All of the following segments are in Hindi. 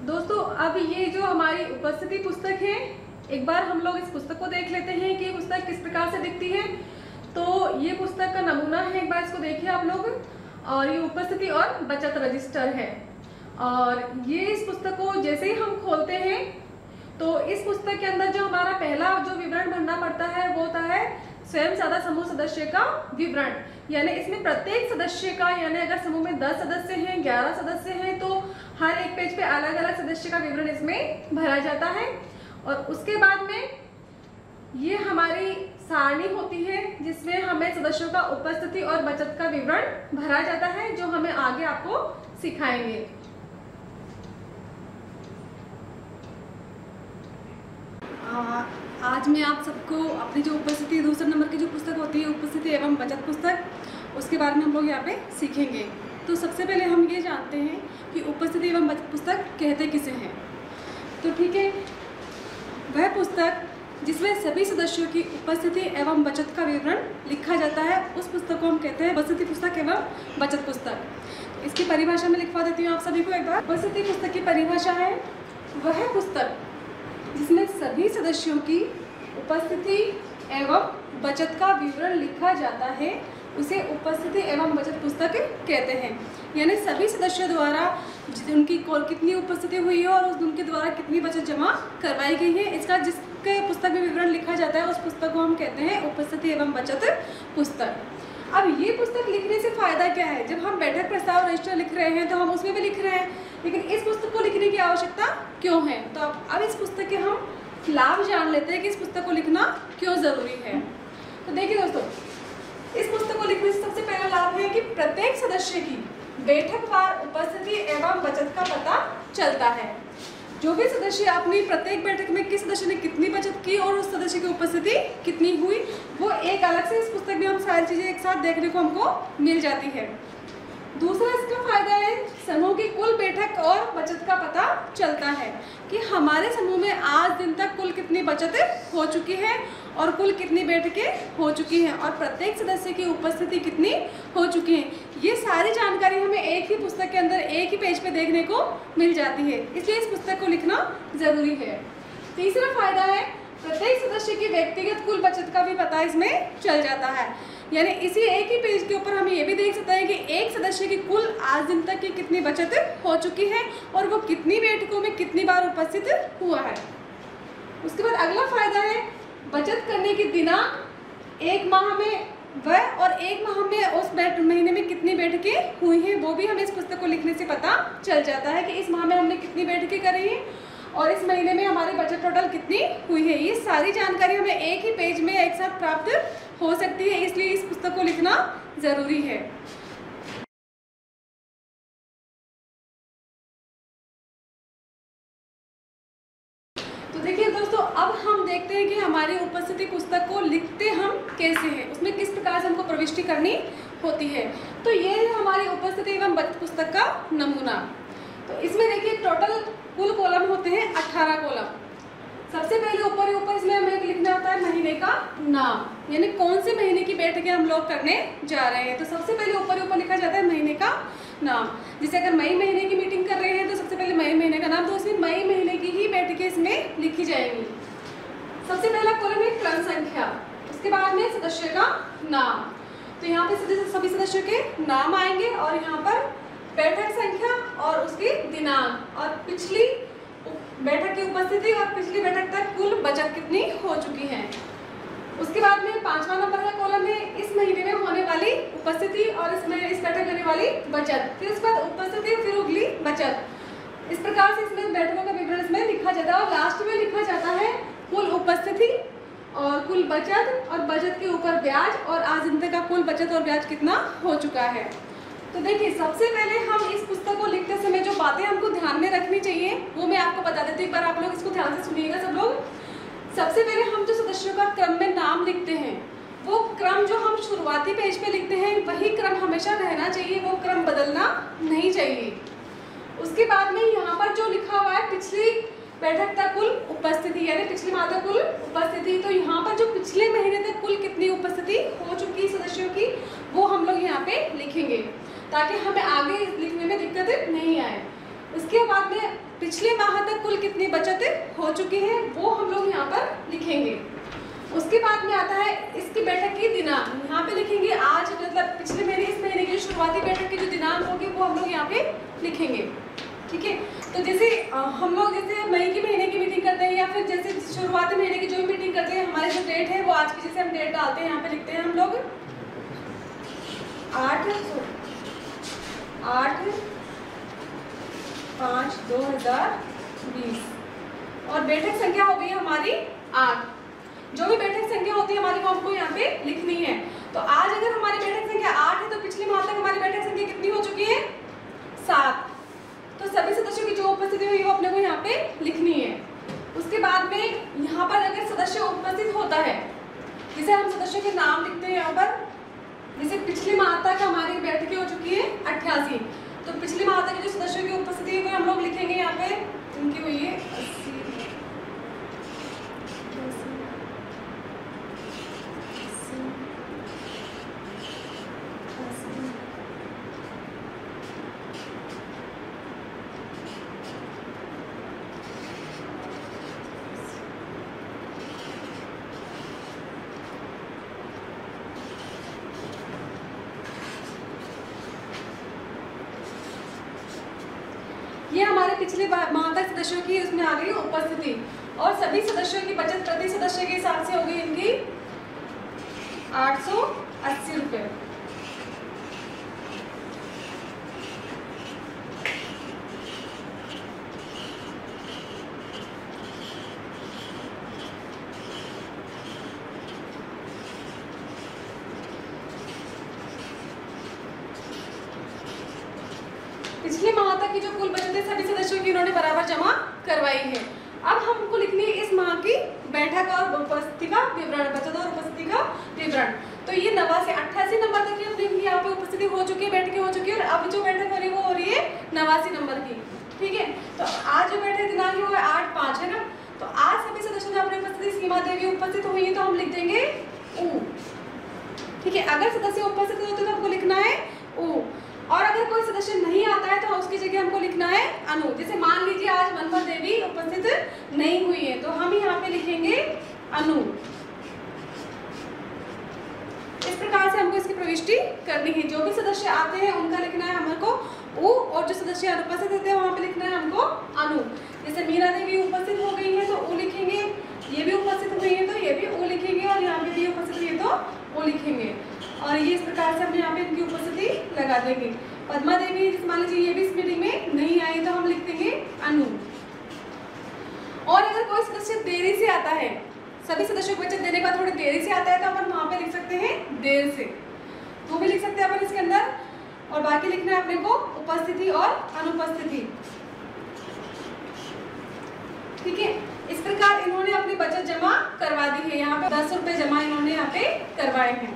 दोस्तों अब ये जो हमारी उपस्थिति पुस्तक है, एक बार हम लोग इस पुस्तक को देख लेते हैं कि ये पुस्तक किस प्रकार से दिखती है। तो ये पुस्तक का नमूना है, एक बार इसको देखिए आप लोग। और ये उपस्थिति और बचत रजिस्टर है। और ये इस पुस्तक को जैसे ही हम खोलते हैं तो इस पुस्तक के अंदर जो हमारा पहला जो विवरण भरना पड़ता है वो होता है स्वयं साधा समूह सदस्य का विवरण। यानी इसमें प्रत्येक सदस्य का, यानी अगर समूह में 10 सदस्य हैं, 11 सदस्य हैं, तो हर एक पेज पे अलग अलग सदस्य का विवरण इसमें भरा जाता है। और उसके बाद में ये हमारी सारणी होती है जिसमें हमें सदस्यों का उपस्थिति और बचत का विवरण भरा जाता है, जो हमें आगे आपको सिखाएंगे। आज मैं आप सबको अपनी जो उपस्थिति दूसरे नंबर की जो पुस्तक होती है उपस्थिति एवं बचत पुस्तक, उसके बारे में हम लोग यहाँ पे सीखेंगे। तो सबसे पहले हम ये जानते हैं कि उपस्थिति एवं बचत पुस्तक कहते किसे हैं। तो ठीक है, वह पुस्तक जिसमें सभी सदस्यों की उपस्थिति एवं बचत का विवरण लिखा जाता है उस पुस्तक को हम कहते हैं उपस्थिति पुस्तक एवं बचत पुस्तक। इसकी परिभाषा में लिखवा देती हूँ आप सभी को एक बार। उपस्थिति पुस्तक की परिभाषा है वह पुस्तक जिसमें सभी सदस्यों की उपस्थिति एवं बचत का विवरण लिखा जाता है उसे उपस्थिति एवं बचत पुस्तक कहते हैं। यानी सभी सदस्यों द्वारा उनकी कितनी उपस्थिति हुई है और उनके द्वारा कितनी बचत जमा करवाई गई है, इसका जिसके पुस्तक में विवरण लिखा जाता है उस पुस्तक को हम कहते हैं उपस्थिति एवं बचत पुस्तक। अब ये पुस्तक लिखने से फायदा क्या है? जब हम बैठक प्रस्ताव रजिस्टर लिख रहे हैं तो हम उसमें भी लिख रहे हैं, लेकिन इस पुस्तक को लिखने की आवश्यकता क्यों है? तो अब इस पुस्तक के हम लाभ जान लेते हैं कि इस पुस्तक को लिखना क्यों जरूरी है। तो देखिए दोस्तों, इस पुस्तक को लिखने से सबसे पहला लाभ है कि प्रत्येक सदस्य की बैठकवार उपस्थिति एवं बचत का पता चलता है। जो भी सदस्य अपनी प्रत्येक बैठक में किस सदस्य ने कितनी बचत की और उस सदस्य की उपस्थिति कितनी हुई, वो एक अलग से इस पुस्तक में हम सारी चीजें एक साथ देखने को हमको मिल जाती है। दूसरा इसका फायदा है समूह की कुल बैठक और बचत का पता चलता है कि हमारे समूह में आज दिन तक कुल कितनी बचत हो चुकी है और कुल कितनी बैठकें हो चुकी हैं और प्रत्येक सदस्य की उपस्थिति कितनी हो चुकी है। ये सारी जानकारी हमें एक ही पुस्तक के अंदर एक ही पेज पे देखने को मिल जाती है, इसलिए इस पुस्तक को लिखना जरूरी है। तीसरा फायदा है प्रत्येक सदस्य की व्यक्तिगत कुल बचत का भी पता इसमें चल जाता है। यानी इसी एक ही पेज के ऊपर हमें ये भी देख सकते हैं कि एक सदस्य की कुल आज दिन तक की कितनी बचत हो चुकी है और वो कितनी बैठकों में कितनी बार उपस्थित हुआ है। उसके बाद अगला फायदा है बचत करने की दिनांक, एक माह में वह और एक माह में उस महीने में कितनी बैठकें हुई हैं वो भी हमें इस पुस्तक को लिखने से पता चल जाता है कि इस माह में हमने कितनी बैठकें करी हैं और इस महीने में हमारी बचत टोटल कितनी हुई है। ये सारी जानकारी हमें एक ही पेज में एक साथ प्राप्त हो सकती है, इसलिए इस पुस्तक को लिखना जरूरी है। तो देखिए दोस्तों, अब हम देखते हैं कि हमारी उपस्थिति पुस्तक को लिखते हम कैसे हैं, उसमें किस प्रकार से हमको प्रविष्टि करनी होती है। तो ये है हमारी उपस्थिति एवं बचत पुस्तक का नमूना। तो इसमें देखिए टोटल कुल कॉलम होते हैं 18 कॉलम। सबसे पहले ऊपर इसमें हमें लिखना होता है महीने का नाम, यानी कौन से महीने की बैठकें हम लोग करने जा रहे हैं। तो सबसे पहले ऊपर लिखा जाता है महीने का नाम। जैसे अगर मई महीने की मीटिंग कर रहे हैं तो सबसे पहले मई महीने का नाम, तो उसमें मई महीने की ही बैठकें इसमें लिखी जाएंगी। सबसे पहला कॉलम है क्रम संख्या, उसके बाद में सदस्य का नाम। तो यहाँ पे सभी सदस्यों के नाम आएंगे और यहाँ पर बैठक संख्या और उसकी दिनांक और पिछली बैठक की उपस्थिति और पिछली बैठक तक कुल बचत कितनी हो चुकी है। उसके बाद में 5वां नंबर का कॉलम है इस महीने में होने वाली उपस्थिति और इस बैठक लेने वाली बचत। फिर उसके बाद उपस्थिति फिर उगली बचत। इस प्रकार से इसमें बैठकों का विवरण इसमें लिखा जाता है और लास्ट में लिखा जाता है कुल उपस्थिति और कुल बचत और बचत के ऊपर ब्याज और आज दिन तक का कुल बचत और ब्याज कितना हो चुका है। तो देखिए, सबसे पहले हम इस पुस्तक को लिखते समय जो बातें हमको ध्यान में रखनी चाहिए वो मैं आपको बता देती हूँ। एक बार आप लोग इसको ध्यान से सुनिएगा सब लोग। सबसे पहले हम जो सदस्यों का क्रम में नाम लिखते हैं वो क्रम जो हम शुरुआती पेज पे लिखते हैं वही क्रम हमेशा रहना चाहिए, वो क्रम बदलना नहीं चाहिए। उसके बाद में यहाँ पर जो लिखा हुआ है पिछली बैठक तक कुल उपस्थिति, यानी पिछले माह तक कुल उपस्थिति, तो यहाँ पर जो पिछले महीने तक कुल कितनी उपस्थिति हो चुकी सदस्यों की वो हम लोग यहाँ पे लिखेंगे ताकि हमें आगे लिखने में दिक्कत नहीं आए। उसके बाद में पिछले माह तक कुल कितनी बचत हो चुकी है वो हम लोग यहाँ पर लिखेंगे। उसके बाद में आता है इसकी बैठक की दिनांक, यहाँ पे लिखेंगे आज, मतलब पिछले महीने इस महीने की शुरुआती बैठक की जो दिनांक होगी वो हम लोग यहाँ पे लिखेंगे। ठीक है, तो जैसे हम लोग जैसे मई के महीने की मीटिंग करते हैं या फिर जैसे शुरुआती महीने की जो भी मीटिंग करते हैं, हमारे जो डेट है वो आज की जैसे हम डेट डालते हैं यहाँ पे लिखते हैं हम लोग 8/5/2020 और बैठक संख्या हो गई हमारी 8। जो भी बैठक संख्या होती है हमारी वो हमको यहाँ पे लिखनी है। तो आज अगर हमारी बैठक संख्या 8 है तो पिछले माह तक हमारी बैठक संख्या कितनी हो चुकी है? 7। तो सभी सदस्यों की जो उपस्थिति हुई वो अपने को यहाँ पे लिखनी है। उसके बाद में यहाँ पर अगर सदस्य उपस्थित होता है, जैसे हम सदस्यों के नाम लिखते हैं यहाँ पर, जैसे पिछले माह तक हमारी बैठकें हो चुकी है 88, तो पिछले माह तक जो सदस्यों की उपस्थिति है हम लोग लिखेंगे यहाँ पे, उनकी हुई है 80। ये हमारे पिछले माह तक सदस्यों की उसमें आ गई उपस्थिति और सभी सदस्यों की बचत प्रति सदस्य के हिसाब से हो गई इनकी 880 रुपये। पिछले माह तक की जो कुल बचत है सभी सदस्यों की इन्होंने बराबर जमा करवाई है। अब हमको लिखनी है इस माह की बैठक और उपस्थिति का विवरण, बचत और उपस्थिति का विवरण। तो ये 88 नंबर तक की अपनी यहाँ पे उपस्थिति हो चुकी है, बैठकें हो चुकी है और अब जो बैठक हो रही है वो हो रही है 89 नंबर की। ठीक है, तो आज जो बैठक दिनांक है वो 8/5 है ना, तो आज सभी सदस्यों ने अपनी उपस्थिति सीमा देवी उपस्थित हुई है तो हम लिख देंगे उ। ठीक है, अगर सदस्य उपस्थित होते तो हमको लिखना है उ, और अगर कोई सदस्य नहीं आता है तो उसकी जगह हमको लिखना है अनु। जैसे मान लीजिए आज मनभर देवी उपस्थित नहीं हुई है तो हम यहाँ पे लिखेंगे अनु। इस प्रकार से हमको इसकी प्रविष्टि करनी है। जो भी सदस्य आते हैं उनका लिखना है हमको उ और जो सदस्य अनुपस्थित होते हैं वहां पे लिखना है हमको अनु। जैसे मीरा देवी उपस्थित हो गई है तो उ लिखेंगे, ये भी उपस्थित हुई है तो ये भी उ लिखेंगे और यहाँ पे भी उपस्थित हुई है तो उ लिखेंगे। और ये इस प्रकार से हम यहाँ पे इनकी उपस्थिति लगा देंगे। पद्मा देवी मान लीजिए ये भी इस मीटिंग में नहीं आई तो हम लिख देंगे अनु। और अगर कोई सदस्य देरी से आता है, सभी सदस्यों को बचत देने के बाद थोड़ी देरी से आता है तो अपन वहां पे लिख सकते हैं देर से, तो भी लिख सकते हैं अपन इसके अंदर। और बाकी लिखना है अपने को उपस्थिति और अनुपस्थिति। ठीक है, इस प्रकार इन्होंने अपनी बचत जमा करवा दी है। यहाँ पे 10 रुपए जमा इन्होंने यहाँ पे करवाए हैं,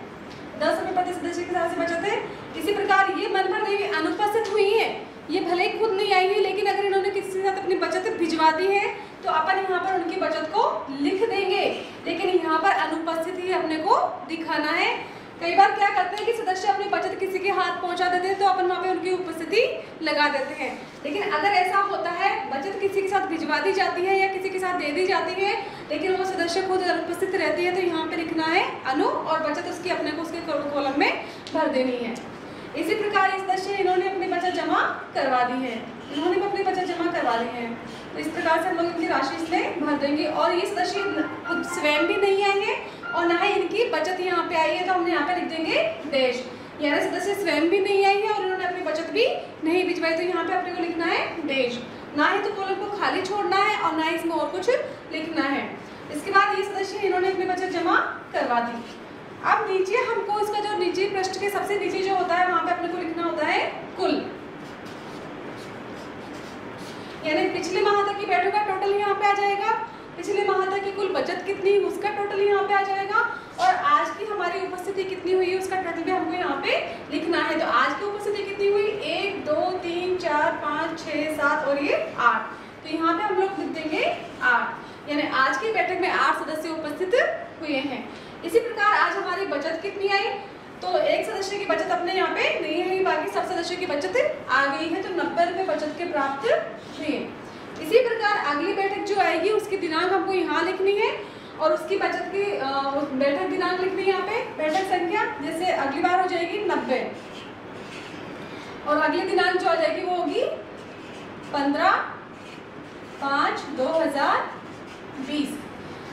10 रुपए प्रति सदस्य के हिसाब से बचत है। इसी प्रकार ये मनभर देवी अनुपस्थित हुई है, ये भले ही खुद नहीं आई है लेकिन अगर इन्होंने किसी के साथ अपनी बचत भिजवा दी है तो अपन यहाँ पर उनकी बचत को लिख देंगे, लेकिन यहाँ पर अनुपस्थित ही अपने को दिखाना है। कई बार क्या करते हैं कि सदस्य अपनी बचत किसी के हाथ पहुंचा देते हैं तो अपन वहाँ पे उनकी उपस्थिति लगा देते हैं। लेकिन अगर ऐसा होता है बचत किसी के साथ भिजवा दी जाती है या किसी के साथ दे दी जाती है लेकिन वो सदस्य खुद अनुपस्थित रहती है तो यहाँ पे लिखना है अनु और बचत उसकी अपने को उसके कॉलम में भर देनी है। इसी प्रकार इस सदस्य इन्होंने अपनी बचत जमा करवा दी है, इन्होंने भी अपनी बचत जमा करवा दी है, तो इस प्रकार से हम लोग इनकी राशि इसमें भर देंगे। और ये सदस्य खुद स्वयं भी नहीं आई है और ना ही इनकी बचत यहाँ पे आई है तो हमने यहाँ पे लिख देंगे देश। यानी सदस्य स्वयं भी नहीं आई है और इन्होंने अपनी बचत भी नहीं भिजवाई तो यहाँ पे अपने को लिखना है देश। ना ही तो कॉलम को खाली छोड़ना है और ना ही इसमें और कुछ लिखना है। इसके बाद ये सदस्य इन्होंने अपनी बचत जमा करवा दी। अब नीचे हमको इसका जो नीचे पृष्ठ के सबसे नीचे जो होता है वहां पे अपने को लिखना होता है कुल, यानी पिछले माह तक की बैठक का टोटल यहाँ पे आ जाएगा, पिछले माह तक की कुल बचत कितनी उसका टोटल यहाँ पे आ जाएगा और आज की हमारी उपस्थिति कितनी हुई है उसका टोटल भी हमको यहाँ पे लिखना है। तो आज की उपस्थिति कितनी हुई 1 2 3 4 5 6 7 और ये 8, तो यहाँ पे हम लोग लिख देंगे 8, यानी आज की बैठक में 8 सदस्य उपस्थित हुए हैं। इसी प्रकार आज हमारी बचत कितनी आई तो एक सदस्य की बचत अपने यहाँ पे नहीं है, बाकी सब सदस्यों की बचत आ गई है तो 90 रुपये बचत के प्राप्त हुए। इसी प्रकार अगली बैठक जो आएगी उसकी दिनांक हमको यहाँ लिखनी है और उसकी बचत की बैठक दिनांक लिखनी है यहाँ पे। बैठक संख्या जैसे अगली बार हो जाएगी 90 और अगली दिनांक जो आ जाएगी वो होगी 15/5/2020।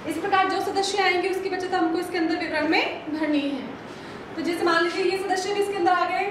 इस प्रकार जो सदस्य आएंगे उसकी बचत हमको इसके अंदर विवरण में भरनी है। तो जैसे मान लीजिए ये सदस्य भी इसके अंदर आ गए,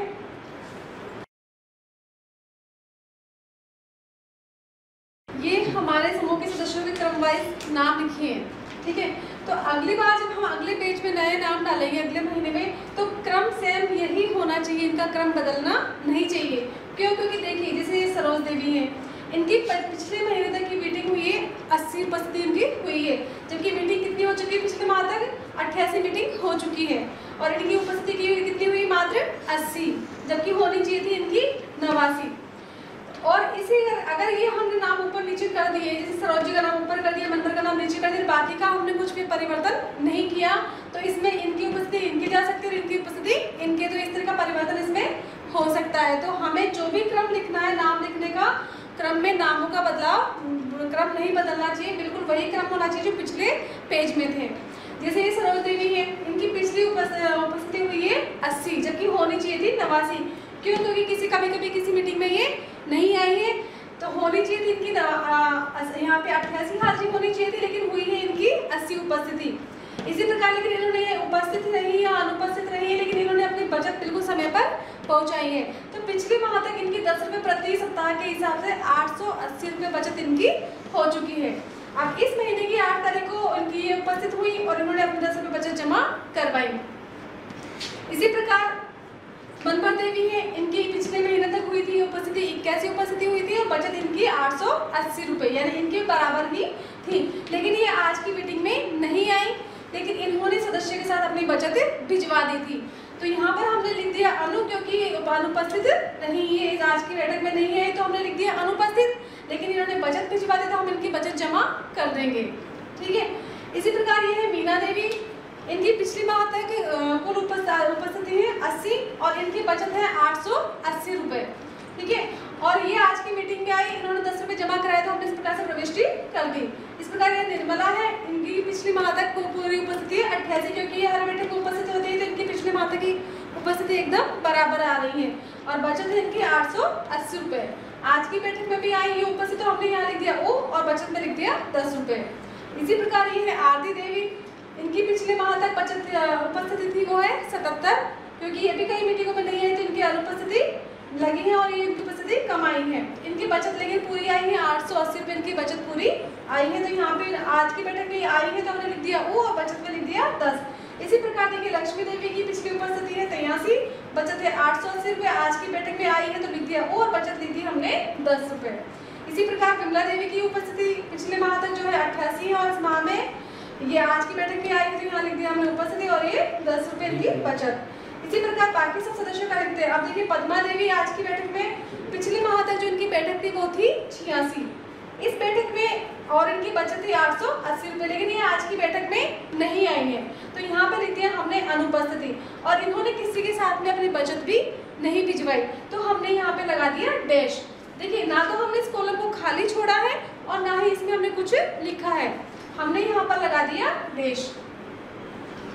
ये हमारे समूह के सदस्यों के क्रम वाइज नाम लिखे हैं, ठीक है। तो अगली बार जब हम अगले पेज में नए नाम डालेंगे अगले महीने में, तो क्रम सेम यही होना चाहिए, इनका क्रम बदलना नहीं चाहिए। क्यों? क्योंकि देखिए जैसे ये सरोज देवी है, इनकी पिछले महीने तक की मीटिंग हुई है, 80 उपस्थिति इनकी हुई है, जबकि मीटिंग कितनी हो चुकी है पिछले माह तक 88 मीटिंग हो चुकी है और इनकी उपस्थिति की कितनी हुई मात्र 80, जबकि होनी चाहिए थी इनकी 89। और इसी अगर ये हमने नाम ऊपर नीचे कर दिए, जैसे सरोजी का नाम ऊपर कर दिया, मंत्र का नाम नीचे कर दिया, बाकी का हमने कुछ भी परिवर्तन नहीं किया, तो इसमें इनकी उपस्थिति इनकी जा सकती है और इनकी उपस्थिति इनके, तो इस तरह का परिवर्तन इसमें हो सकता है। तो हमें जो भी क्रम लिखना है नाम लिखने का, क्रम में नामों का बदलाव, क्रम नहीं बदलना चाहिए, बिल्कुल वही क्रम होना चाहिए जो पिछले पेज में थे। जैसे ये सरोज देवी है, इनकी पिछली उपस्थिति हुई है 80, जबकि होनी चाहिए थी 89। क्यों? क्योंकि कभी कभी किसी मीटिंग में ये नहीं आई है, तो होनी चाहिए थी इनकी यहाँ पे 88 हाजिरी होनी चाहिए थी, लेकिन हुई है इनकी 80 उपस्थिति। इसी प्रकार लेकिन इन्होंने उपस्थित रही या अनुपस्थित रही है, लेकिन इन्होंने अपनी बचत बिल्कुल समय पर पहुंचाई है। तो पिछले माह तक इनकी 10 रुपये प्रति सप्ताह के हिसाब से 880 रुपये बचत इनकी हो चुकी है। अब इस महीने की 8 तारीख को इनकी ये उपस्थित हुई और इन्होंने अपनी 10 रुपये बचत जमा करवाई। इसी प्रकार मनपर देवी है, इनकी पिछले महीने तक हुई थी उपस्थिति 81 उपस्थिति हुई थी और बचत इनकी 880 रुपये, यानी इनके बराबर ही थी, लेकिन ये आज की मीटिंग में नहीं आई, लेकिन इन्होंने सदस्य के साथ अपनी बचत भिजवा दी थी। तो यहाँ पर हमने लिख दिया अनु, क्योंकि अनुपस्थित नहीं है, आज की बैठक में नहीं है, तो हमने लिख दिया अनुपस्थित, लेकिन इन्होंने बचत भिजवा दी तो हम इनकी बचत जमा कर देंगे, ठीक है। इसी प्रकार ये है मीना देवी, इनकी पिछली माह तक कुल उपस्थिति है 80 और इनकी बचत है 880 रुपये, ठीक है। और ये आज की मीटिंग में आई, इन्होंने 10 रुपये जमा कराए तो हमने इस प्रकार से प्रविष्टि कर दी। इस प्रकार ये निर्मला है, इनकी पिछली माह तक पूरी उपस्थिति है 88, क्योंकि ये हर बैठक में उपस्थित होती है, तो इनकी पिछले माह तक की उपस्थिति एकदम बराबर आ रही है और बचत है इनकी 880 रुपये। आज की बैठक में भी आई ये उपस्थित, तो हमने यहाँ लिख दिया ओ और बचत में लिख दिया 10 रुपये। इसी प्रकार ये है आरती देवी, इनकी पिछले माह तक बचत उपस्थिति थी वो है 77, क्योंकि ये भी कई मीटिंगों में नहीं आई तो इनकी अनुपस्थिति लगी है और ये इनकी उपस्थिति कम आई है। इनकी बचत लेकिन पूरी आई है 880 रुपये, इनकी बचत पूरी आई है, तो यहाँ पे आज की बैठक में आई है तो हमने लिख दिया ओ और बचत में लिख दिया 10। इसी प्रकार देखिए लक्ष्मी देवी की पिछली उपस्थिति है 83, बचत है 880 रुपये, आज की बैठक में आई है तो लिख दिया ओ और बचत ली थी हमने 10 रुपये। इसी प्रकार विमला देवी की उपस्थिति पिछले माह तक जो है 88 है और इस माह में ये आज की बैठक में आई तो यहाँ लिख दिया हमने उपस्थिति और ये 10 रुपये इनकी बचत। इसी प्रकार बाकी सब सदस्यों का लिखते हैं। अब देखिए पद्मा देवी आज की बैठक में, पिछली माह तक जो इनकी बैठक थी वो थी 86, इस बैठक में और इनकी बचत थी 880 रुपये, लेकिन ये आज की बैठक में नहीं आई है, तो यहाँ पे लिख दिया हमने अनुपस्थिति और इन्होंने किसी के साथ में अपनी बचत भी नहीं भिजवाई, तो हमने यहाँ पे लगा दिया डैश। देखिए ना तो हमने इस कॉलम को खाली छोड़ा है और ना ही इसमें हमने कुछ लिखा है, हमने यहाँ पर लगा दिया डैश,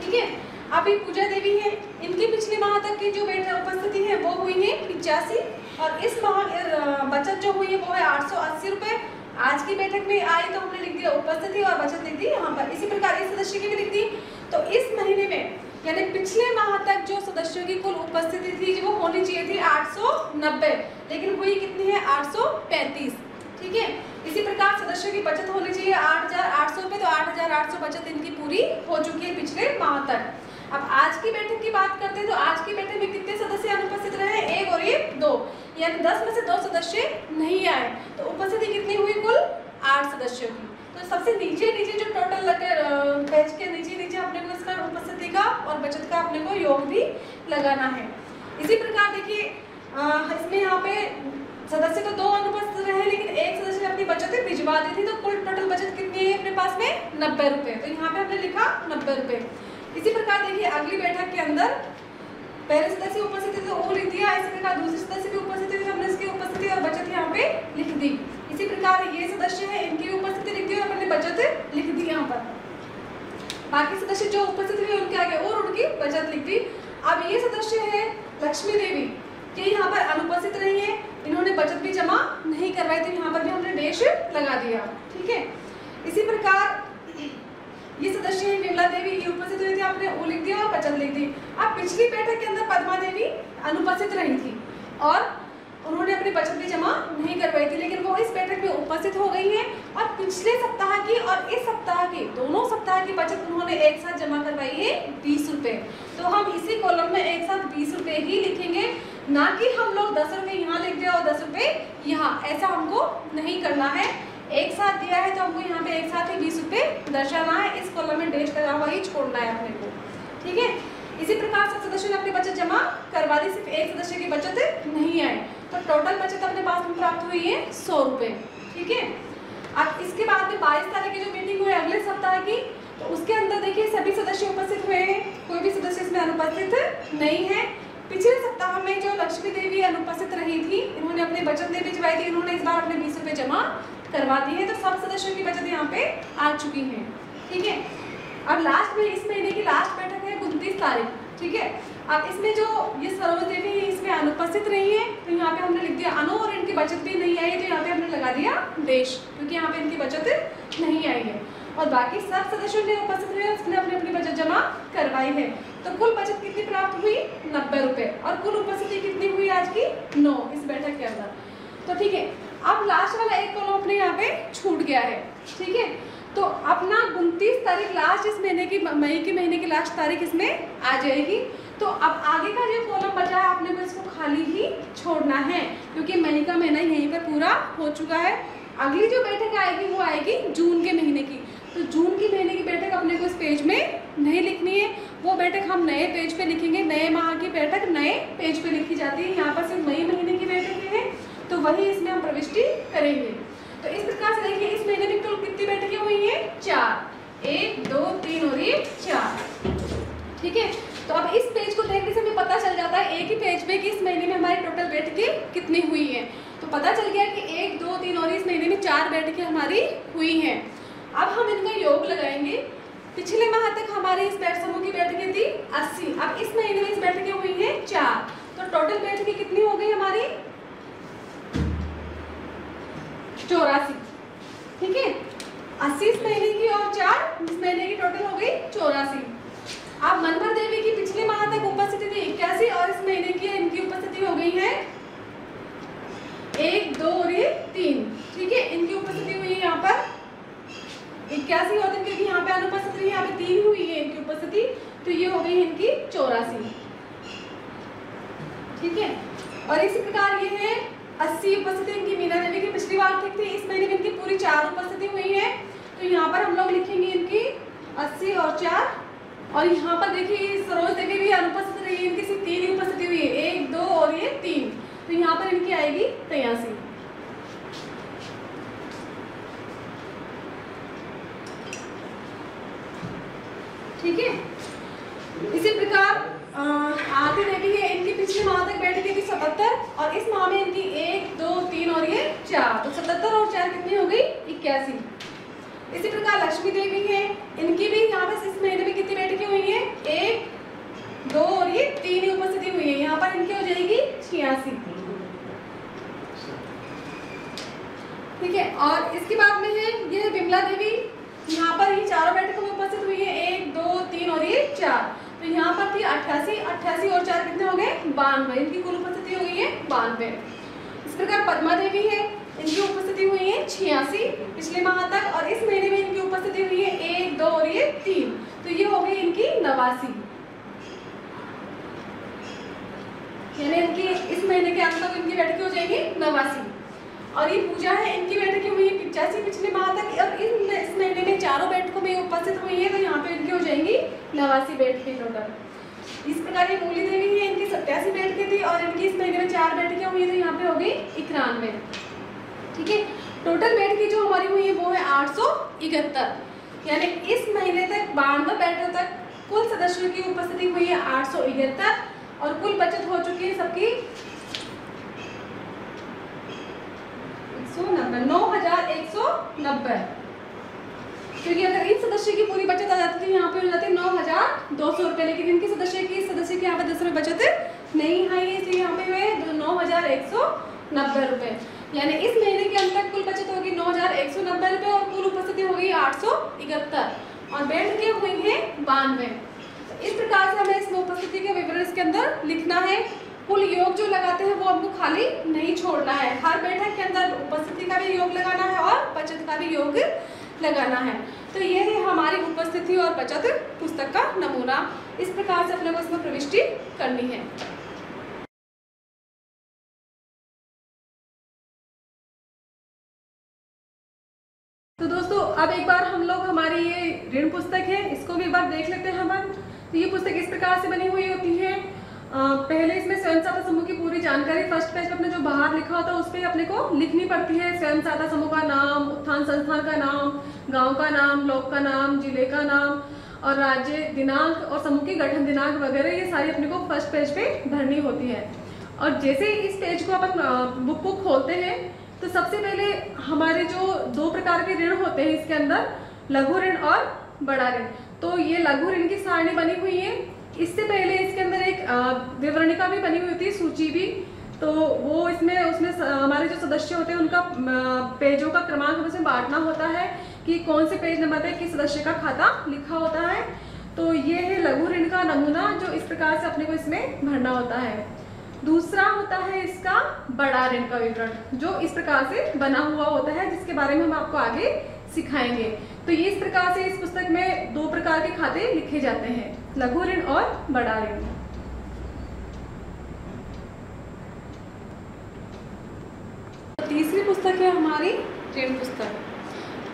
ठीक है। अभी पूजा देवी है, इनकी पिछली माह तक की जो उपस्थिति है वो हुई है 85 और इस माह बचत जो हुई है वो है 880 रुपये। आज की बैठक में आई तो हमने लिख दिया उपस्थिति और बचत लिख दी यहाँ पर। इसी प्रकार इस सदस्य की भी लिख दी। तो इस महीने में यानी पिछले माह तक जो सदस्यों की कुल उपस्थिति थी वो होनी चाहिए थी 890, लेकिन हुई कितनी है 835, ठीक है। इसी प्रकार सदस्यों की बचत होनी चाहिए 8800 रुपये, तो 8800 बचत इनकी पूरी हो चुकी है पिछले माह तक। अब आज की बैठक की बात करते हैं तो आज की बैठक में कितने सदस्य अनुपस्थित रहे, 1 और ये 2, यानी 10 में से 2 सदस्य नहीं आए, तो उपस्थिति कितनी हुई कुल 8 सदस्यों की। तो सबसे नीचे जो टोटल लगे पेज के नीचे अपने को इसका उपस्थिति का और बचत का अपने को योग भी लगाना है। इसी प्रकार देखिए इसमें यहाँ पे सदस्य तो 2 अनुपस्थित रहे, लेकिन एक सदस्य ने अपनी बचत भिजवा दी थी, तो कुल टोटल बचत कितनी है अपने पास में 90 रुपये, तो यहाँ पे हमने लिखा 90 रुपये। इसी प्रकार देखिए अगली बैठक के अंदर पहले सदस्य उपस्थित तो वो लिख दिया, इसी प्रकार दूसरे सदस्य भी उपस्थित थे, हमने इसकी उपस्थिति और बचत यहाँ पे लिख दी। इसी प्रकार ये सदस्य है, इनकी उपस्थिति लिख दी और अपनी बचत लिख दी यहाँ पर। बाकी सदस्य जो उपस्थित हुए उनके आगे और उनकी बचत लिख दी। अब ये सदस्य है लक्ष्मी देवी, ये यहाँ पर अनुपस्थित रही है, इन्होंने बचत भी जमा नहीं करवाई, तो यहाँ पर भी हमने डैश लगा दिया। ठीक है, इसी प्रकार ये सदस्य है विमला देवी, ये उपस्थित हुई थी, आपने वो लिख दिया और बचत लिख दी। अब पिछली बैठक के अंदर पद्मा देवी अनुपस्थित रही थी और उन्होंने अपनी बचत भी जमा नहीं करवाई थी, लेकिन वो इस बैठक में उपस्थित हो गई हैं और पिछले सप्ताह की और इस सप्ताह की दोनों सप्ताह की बचत उन्होंने एक साथ जमा करवाई है 20 रुपये। तो हम इसी कॉलम में एक साथ 20 रुपये ही लिखेंगे, ना कि हम लोग 10 रुपये यहाँ लिख दिया और 10 रुपये यहाँ, ऐसा हमको नहीं करना है। एक साथ दिया है तो हमको यहाँ पे एक साथ ही 20 रुपये दर्शाना है, इस कॉलम में डैश लगा हुआ ही छोड़ना है अपने को। ठीक है, इसी प्रकार सब सदस्यों ने अपनी बचत जमा करवा दी, सिर्फ एक सदस्य की बचत नहीं आई, तो टोटल बचत अपने पास में प्राप्त हुई है 100 रुपये। ठीक है, अब इसके बाद में 22 तारीख की जो मीटिंग हुई अगले सप्ताह की, तो उसके अंदर देखिए सभी सदस्य उपस्थित हुए हैं, कोई भी सदस्य इसमें अनुपस्थित नहीं है। पिछले सप्ताह में जो लक्ष्मी देवी अनुपस्थित रही थी, इन्होंने अपनी बचत नहीं भिजवाई थी, इन्होंने इस बार अपने 20 रुपये जमा करवा दी है, तो सब सदस्यों की बचत यहाँ पे आ चुकी है। ठीक है, अब लास्ट में इस महीने की लास्ट बैठक है 29 तारीख। ठीक है, अब इसमें जो ये सरोज देवी है इसमें अनुपस्थित रही है, तो यहाँ पे हमने लिख दिया अनु, और इनकी बचत भी नहीं आई, तो यहाँ पे हमने लगा दिया डैश, क्योंकि यहाँ पे इनकी बचत नहीं आई है। और बाकी सब सदस्यों ने उपस्थित हुए, उसने अपनी अपनी बचत जमा करवाई है। तो कुल बचत कितनी प्राप्त हुई 90 रुपये, और कुल उपस्थिति कितनी हुई आज की 9 इस बैठक के अंदर। तो ठीक है, अब लास्ट वाला एक कॉलम अपने यहाँ पे छूट गया है। ठीक है, तो अपना 29 तारीख लास्ट इस महीने की, मई के महीने की लास्ट तारीख इसमें आ जाएगी। तो अब आगे का जो कॉलम बचा है आपने को इसको खाली ही छोड़ना है, क्योंकि मई का महीना यहीं पर पूरा हो चुका है। अगली जो बैठक आएगी वो आएगी जून के महीने की, तो जून के महीने की बैठक अपने को इस पेज में नहीं लिखनी है, वो बैठक हम नए पेज पे लिखेंगे। नए माह की बैठक नए पेज पे लिखी जाती है, यहाँ पर सिर्फ मई महीने की बैठक है, तो वही इसमें हम प्रविष्टि करेंगे। तो इस प्रकार से देखिए इस महीने में कुल कितनी बैठकें हुई हैं 4, 1 2 3 और ये 4। ठीक है, तो अब इस पेज को देखने से हमें पता चल जाता है एक ही पेज पे कि इस महीने में हमारी टोटल बैठकें कितनी हुई हैं। तो पता चल गया कि 1 2 3 और इस महीने में 4 बैठकें हमारी हुई हैं। अब हम इनका योग लगाएंगे। पिछले माह तक हमारी इस समूह की बैठकें थी 80, अब इस महीने में इस बैठकें हुई हैं 4, तो टोटल बैठकें कितनी हो गई हमारी 84। ठीक है, 80 इस महीने की और 4 इस महीने की, टोटल हो गई 84। अब मनभर देवी की पिछले माह तक उपस्थिति थी 81 और इस महीने की इनकी उपस्थिति हो गई है 1 2 और 3। ठीक है, इनकी उपस्थिति हुई है यहाँ पर 81 और क्योंकि यहाँ पे अनुपस्थित रही है, यहाँ पे 3 हुई है इनकी उपस्थिति, तो ये हो गई इनकी 84। ठीक है, और इसी प्रकार ये है 80 उपस्थिति इनकी मीना देवी की पिछली बार ठीक थी, इस महीने में इनकी पूरी 4 उपस्थिति हुई है, तो यहाँ पर हम लोग लिखेंगे इनकी 80 और 4। और यहाँ पर देखिए सरोज देवी भी अनुपस्थित रही है, इनकी सिर्फ 3 ही उपस्थिति हुई है, 1 2 और ये 3, तो यहाँ पर इनकी आएगी 83। ठीक है, इसी प्रकार आरती देवी है, इनकी पिछले माह तक बैठकें थी 77 और इस माह में इनकी 1 2 3 और ये 4, तो 77 और 4 कितनी हो गई 81। इसी प्रकार लक्ष्मी देवी है, इनकी भी यहाँ पे इस महीने में कितनी बैठकें हुई हैं 1 2 और ये 3 ही उपस्थिति हुई है, यहाँ पर इनकी हो जाएगी 86। ठीक है, और इसके बाद में है ये विमला देवी, यहाँ पर ये चारों बैठकों में उपस्थित हुई है 1 2 3 और ये 4, तो यहाँ पर थी 88 और 4 कितने हो गए 92, इनकी कुल उपस्थिति हो गई है 92। इस प्रकार पद्मा देवी है, इनकी उपस्थिति हुई है 86 पिछले माह तक और इस महीने में इनकी उपस्थिति हुई है 1 2 और ये 3, तो ये हो गई इनकी 89, यानी इनकी इस महीने के अंत तक इनकी बैठकें हो जाएगी 89। और ये पूजा है, इनकी बैठकें हुई है 85 पिछले माह तक और इस महीने में चारों बैठकों में उपस्थित हुई है, तो यहाँ पे इनकी हो जाएंगी 89 बैठकें टोटल। इस प्रकार ये मूली देवी है, इनकी 87 बैठकें थी और इनकी इस महीने में 4 बैठकें हुई है, तो यहाँ पे हो गई 91। ठीक है, टोटल बैठकें जो हमारी हुई है वो है 871, यानी इस महीने तक 92 बैठकों तक कुल सदस्यों की उपस्थिति हुई है 871 और कुल बचत हो चुकी है सबकी 9190, 9190। क्योंकि अगर इन सदस्य की पूरी बचत आ जाती थी यहाँ पे हो जाती 9200 रुपये, लेकिन इनकी सदस्य की यहाँ पे 10 रुपये बचत नहीं आई, इसलिए यहाँ पे हुए 9190 रुपये। यानी इस महीने के अंत तक कुल बचत होगी 9190 रुपये और कुल उपस्थिति होगी 871 और बैंड के हुई है 92। इस प्रकार से हमें इसमें उपस्थिति के विवरण इसके अंदर लिखना है। कुल योग जो लगाते हैं वो हमको खाली नहीं छोड़ना है, हर बैठक के अंदर उपस्थिति का भी योग लगाना है और बचत का भी योग लगाना है। तो ये है हमारी उपस्थिति और बचत पुस्तक का नमूना। इस प्रकार से अपने को इसमें प्रविष्टि करनी है। तो दोस्तों अब एक बार हम लोग हमारी ये ऋण पुस्तक है इसको भी एक बार देख लेते हैं हम। तो ये पुस्तक इस प्रकार से बनी हुई होती है। पहले इसमें स्वयं सहायता समूह की पूरी जानकारी फर्स्ट पेज पे अपने जो बाहर लिखा होता है उस पर अपने को लिखनी पड़ती है। स्वयं सहायता समूह का नाम, उत्थान संस्थान का नाम, गांव का नाम, ब्लॉक का नाम, जिले का नाम और राज्य, दिनांक और समूह की गठन दिनांक वगैरह ये सारी अपने को फर्स्ट पेज पे भरनी होती है। और जैसे इस पेज को अपन बुक को खोलते हैं तो सबसे पहले हमारे जो दो प्रकार के ऋण होते हैं इसके अंदर, लघु ऋण और बड़ा ऋण। तो ये लघु ऋण की सारणी बनी हुई है। इससे पहले इसके अंदर एक विवरणिका भी बनी हुई थी, सूची भी। तो वो उसमें हमारे जो सदस्य होते हैं उनका पेजों का क्रमांक उसमें बांटना होता है कि कौन से पेज नंबर पे किस सदस्य का खाता लिखा होता है। तो ये है लघु ऋण का नमूना जो इस प्रकार से अपने को इसमें भरना होता है। दूसरा होता है इसका बड़ा ऋण का विवरण जो इस प्रकार से बना हुआ होता है, जिसके बारे में हम आपको आगे सिखाएंगे। तो ये इस प्रकार से इस पुस्तक में दो प्रकार के खाते लिखे जाते हैं, लघु ऋण और बड़ा ऋण। तीसरी पुस्तक है हमारी ऋण पुस्तक।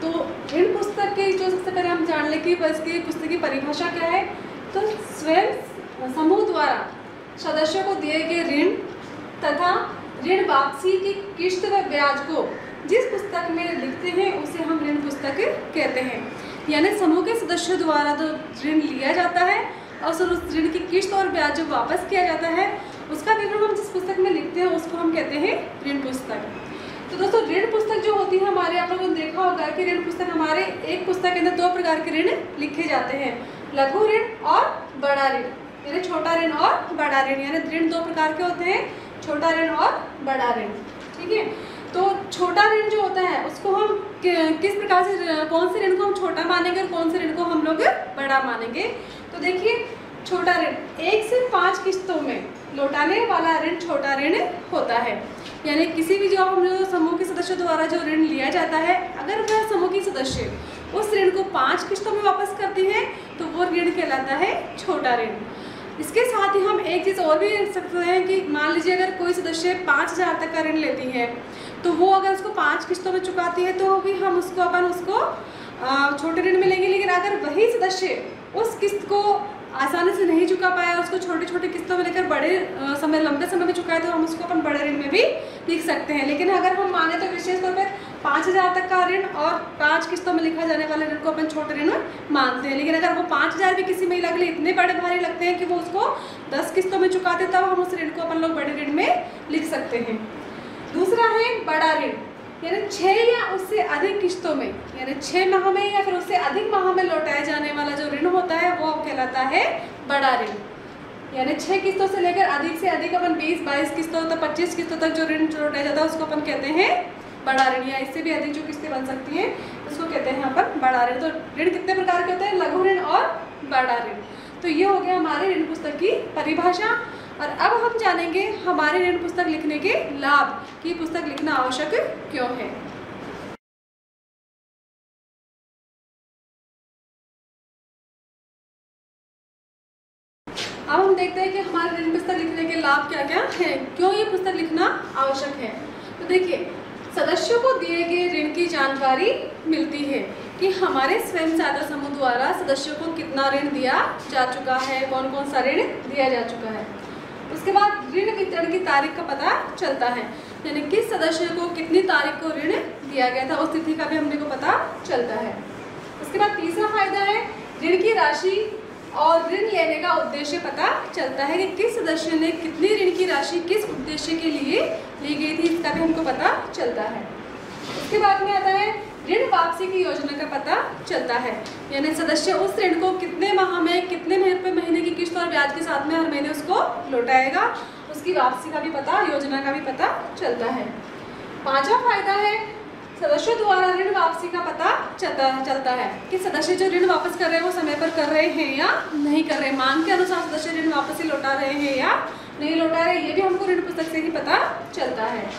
तो ऋण पुस्तक के जो सबसे पहले हम जान लें कि इसकी पुस्तक की परिभाषा क्या है। तो स्वयं समूह द्वारा सदस्यों को दिए गए ऋण तथा ऋण वापसी की किस्त व ब्याज को जिस पुस्तक में लिखते हैं उसे हम ऋण पुस्तक कहते हैं। यानी समूह के सदस्यों द्वारा जो ऋण लिया जाता है और उस ऋण की किस्त और ब्याज जो वापस किया जाता है उसका विवरण हम जिस पुस्तक में लिखते हैं उसको हम कहते हैं ऋण पुस्तक। तो दोस्तों ऋण पुस्तक जो होती है हमारे, आप लोगों ने देखा होगा कि ऋण पुस्तक हमारे एक पुस्तक के अंदर दो प्रकार के ऋण लिखे जाते हैं, लघु ऋण और बड़ा ऋण। यानी छोटा ऋण और बड़ा ऋण, यानी ऋण दो प्रकार के होते हैं, छोटा ऋण और बड़ा ऋण। ठीक है। तो छोटा ऋण जो होता है उसको हम किस प्रकार से, कौन से ऋण को हम छोटा मानेंगे और कौन से ऋण को हम लोग बड़ा मानेंगे। तो देखिए छोटा ऋण 1 से 5 किस्तों में लौटाने वाला ऋण छोटा ऋण होता है। यानी किसी भी जो हम जो समूह के सदस्यों द्वारा जो ऋण लिया जाता है, अगर वह समूह की सदस्य उस ऋण को 5 किस्तों में वापस करती है तो वो ऋण कहलाता है छोटा ऋण। इसके साथ ही हम एक चीज़ और भी देख सकते हैं कि मान लीजिए अगर कोई सदस्य 5000 तक का ऋण लेती है तो वो अगर उसको 5 किस्तों में चुकाती है तो भी हम उसको छोटे ऋण में लेंगे। लेकिन अगर वही सदस्य उस किस्त को आसानी से नहीं चुका पाया, उसको छोटी छोटी किस्तों में लेकर लंबे समय में चुकाए तो हम उसको अपन बड़े ऋण में भी लिख सकते हैं। लेकिन अगर हम माने तो विशेष तौर पर 5000 तक का ऋण और 5 किस्तों में लिखा जाने वाले ऋण को अपन छोटे ऋण मानते हैं। लेकिन अगर वो 5000 भी किसी महिला के लिए इतने बड़े भारी लगते हैं कि वो उसको 10 किस्तों में चुकाते तब हम उस ऋण को अपन लोग बड़े ऋण में लिख सकते हैं। दूसरा है बड़ा ऋण, यानी 6 या उससे अधिक किस्तों में, यानी 6 माह में या फिर उससे अधिक माह में लौटाए जाने वाला जो ऋण होता है वो कहलाता है बड़ा ऋण। यानी 6 किस्तों से लेकर अधिक से अधिक अपन 20-22 किस्तों तक 25 किस्तों तक जो ऋण लौटाया जाता है उसको अपन कहते हैं बड़ा ऋण। या इससे भी अधिक जो किस्तें बन सकती हैं उसको कहते हैं अपन बड़ा ऋण। तो ऋण कितने प्रकार के होते हैं, लघु ऋण और बड़ा ऋण। तो ये हो गया हमारे ऋण पुस्तक की परिभाषा। और अब हम जानेंगे हमारे ऋण पुस्तक लिखने के लाभ कि पुस्तक लिखना आवश्यक क्यों है। अब हम देखते हैं कि हमारे ऋण पुस्तक लिखने के लाभ क्या क्या हैं, क्यों ये पुस्तक लिखना आवश्यक है। तो देखिए सदस्यों को दिए गए ऋण की जानकारी मिलती है कि हमारे स्वयं सहायता समूह द्वारा सदस्यों को कितना ऋण दिया जा चुका है, कौन कौन सा ऋण दिया जा चुका है। उसके बाद ऋण वितरण की तारीख का पता चलता है, यानी किस सदस्य को कितनी तारीख को ऋण दिया गया था उस तिथि का भी हमने को पता चलता है। उसके बाद तीसरा फायदा है ऋण की राशि और ऋण लेने का उद्देश्य पता चलता है कि किस सदस्य ने कितनी ऋण की राशि किस उद्देश्य के लिए ली गई थी, इसका भी हमको पता चलता है। उसके बाद में आता है ऋण वापसी की योजना का पता चलता है, यानी सदस्य उस ऋण को कितने माह में, कितने महीने की किस्त और ब्याज के साथ में हर महीने उसको लौटाएगा, उसकी वापसी का भी पता, योजना का भी पता चलता है। पांचवा फायदा है सदस्यों द्वारा ऋण वापसी का पता चलता है कि सदस्य जो ऋण वापस कर रहे हैं वो समय पर कर रहे हैं या नहीं कर रहे हैं, मांग के अनुसार सदस्य ऋण वापसी लौटा रहे हैं या नहीं लौटा रहे, ये भी हमको ऋण पुस्तक से ही पता चलता है।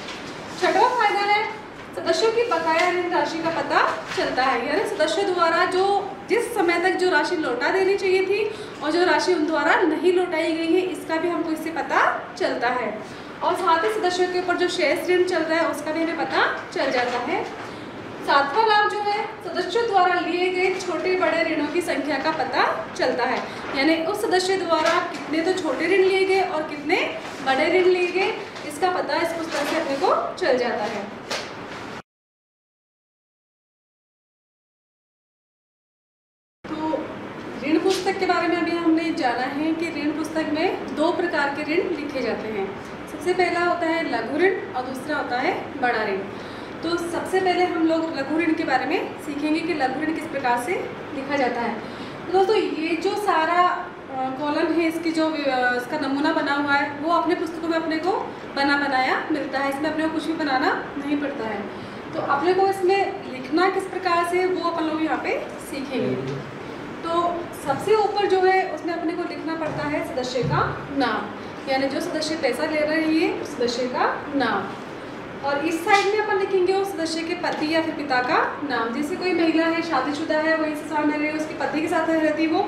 छठवां फायदा है सदस्यों की बकाया ऋण राशि का पता चलता है, यानी सदस्यों द्वारा जो जिस समय तक जो राशि लौटा देनी चाहिए थी और जो राशि उन द्वारा नहीं लौटाई गई है, इसका भी हमको इससे पता चलता है। और साथ ही सदस्यों के ऊपर जो शेष ऋण चल रहा है उसका भी हमें पता चल जाता है। सातवां लाभ जो है सदस्यों द्वारा लिए गए छोटे बड़े ऋणों की संख्या का पता चलता है, यानी उस सदस्य द्वारा कितने तो छोटे ऋण लिए गए और कितने बड़े ऋण लिए गए, इसका पता इस पुस्तक से अपने को चल जाता है। तो ऋण पुस्तक के बारे में अभी हमने जाना है कि ऋण पुस्तक में दो प्रकार के ऋण लिखे जाते हैं। सबसे पहला होता है लघु ऋण और दूसरा होता है बड़ा ऋण। तो सबसे पहले हम लोग लघु ऋण के बारे में सीखेंगे कि लघु ऋण किस प्रकार से लिखा जाता है। तो दोस्तों ये जो सारा कॉलम है, इसकी जो इसका नमूना बना हुआ है वो अपने पुस्तकों में अपने को बनाया मिलता है, इसमें अपने को कुछ भी बनाना नहीं पड़ता है। तो अपने को इसमें लिखना किस प्रकार से वो अपन लोग यहाँ पे सीखेंगे। तो सबसे ऊपर जो है उसमें अपने को लिखना पड़ता है सदस्य का नाम, यानी जो सदस्य पैसा ले रही है उस सदस्य का नाम। और इस साइड में अपन लिखेंगे उस सदस्य के पति या फिर पिता का नाम। जैसे कोई महिला है, शादीशुदा है, वही से साथ में रह रही है, उसके पति के साथ रहती है वो,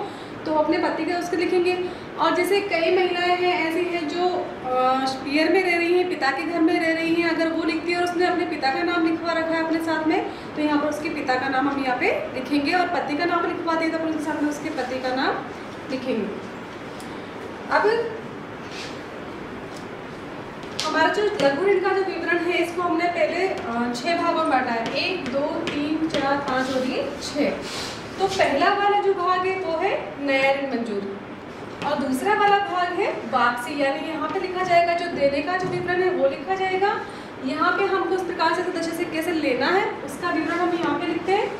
तो अपने पति का उसको लिखेंगे। और जैसे कई महिलाएं हैं ऐसी हैं जो पियर में रह रही हैं, पिता के घर में रह रही हैं, अगर वो लिखती है और उसने अपने पिता का नाम लिखवा रखा है अपने साथ में, तो यहाँ पर उसके पिता का नाम हम यहाँ पे लिखेंगे। और पति का नाम लिखवा दिए तो अपन उसके साथ में उसके पति का नाम लिखेंगे। अब हमारा जो लघु ऋण का जो विवरण है इसको हमने पहले 6 भागों में बांटा है, 1 2 3 4 5 और ये 6। तो पहला वाला जो भाग है वो है नया ऋण मंजूरी और दूसरा वाला भाग है वापसी, यानी यहाँ पे लिखा जाएगा जो देने का जो विवरण है वो लिखा जाएगा। यहाँ पे हमको उस प्रकार से सदस्य से कैसे लेना है उसका विवरण हम यहाँ पे लिखते हैं।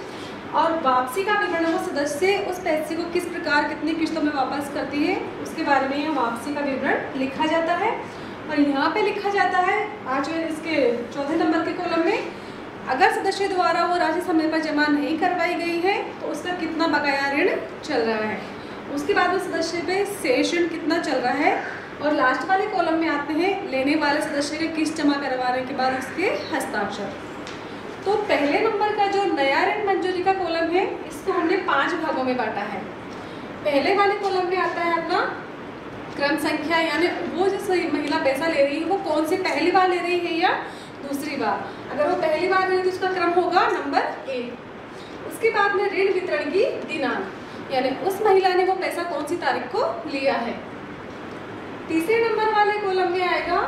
और वापसी का विवरण है वो सदस्य उस पैसे को किस प्रकार कितनी किस्तों में वापस करती है उसके बारे में यहाँ वापसी का विवरण लिखा जाता है। और यहाँ पे लिखा जाता है आज इसके चौथे नंबर के कॉलम में, अगर सदस्य द्वारा वो राशि समय पर जमा नहीं करवाई गई है तो उसका कितना बकाया ऋण चल रहा है, उसके बाद में सदस्य पे शेष ऋण कितना चल रहा है। और लास्ट वाले कॉलम में आते हैं लेने वाले सदस्य के किस्त जमा करवाने के बाद उसके हस्ताक्षर। तो पहले नंबर का जो नया ऋण मंजूरी का कॉलम है इसको हमने 5 भागों में बांटा है। पहले वाले कॉलम में आता है अपना क्रम संख्या, यानी वो जो महिला पैसा ले रही है वो कौन सी पहली बार ले रही है या दूसरी बार। अगर वो पहली बार ले रही है तो उसका क्रम होगा नंबर 1। उसके बाद में ऋण वितरण की दिनांक, यानी उस महिला ने वो पैसा कौन सी तारीख को लिया है। तीसरे नंबर वाले कॉलम में आएगा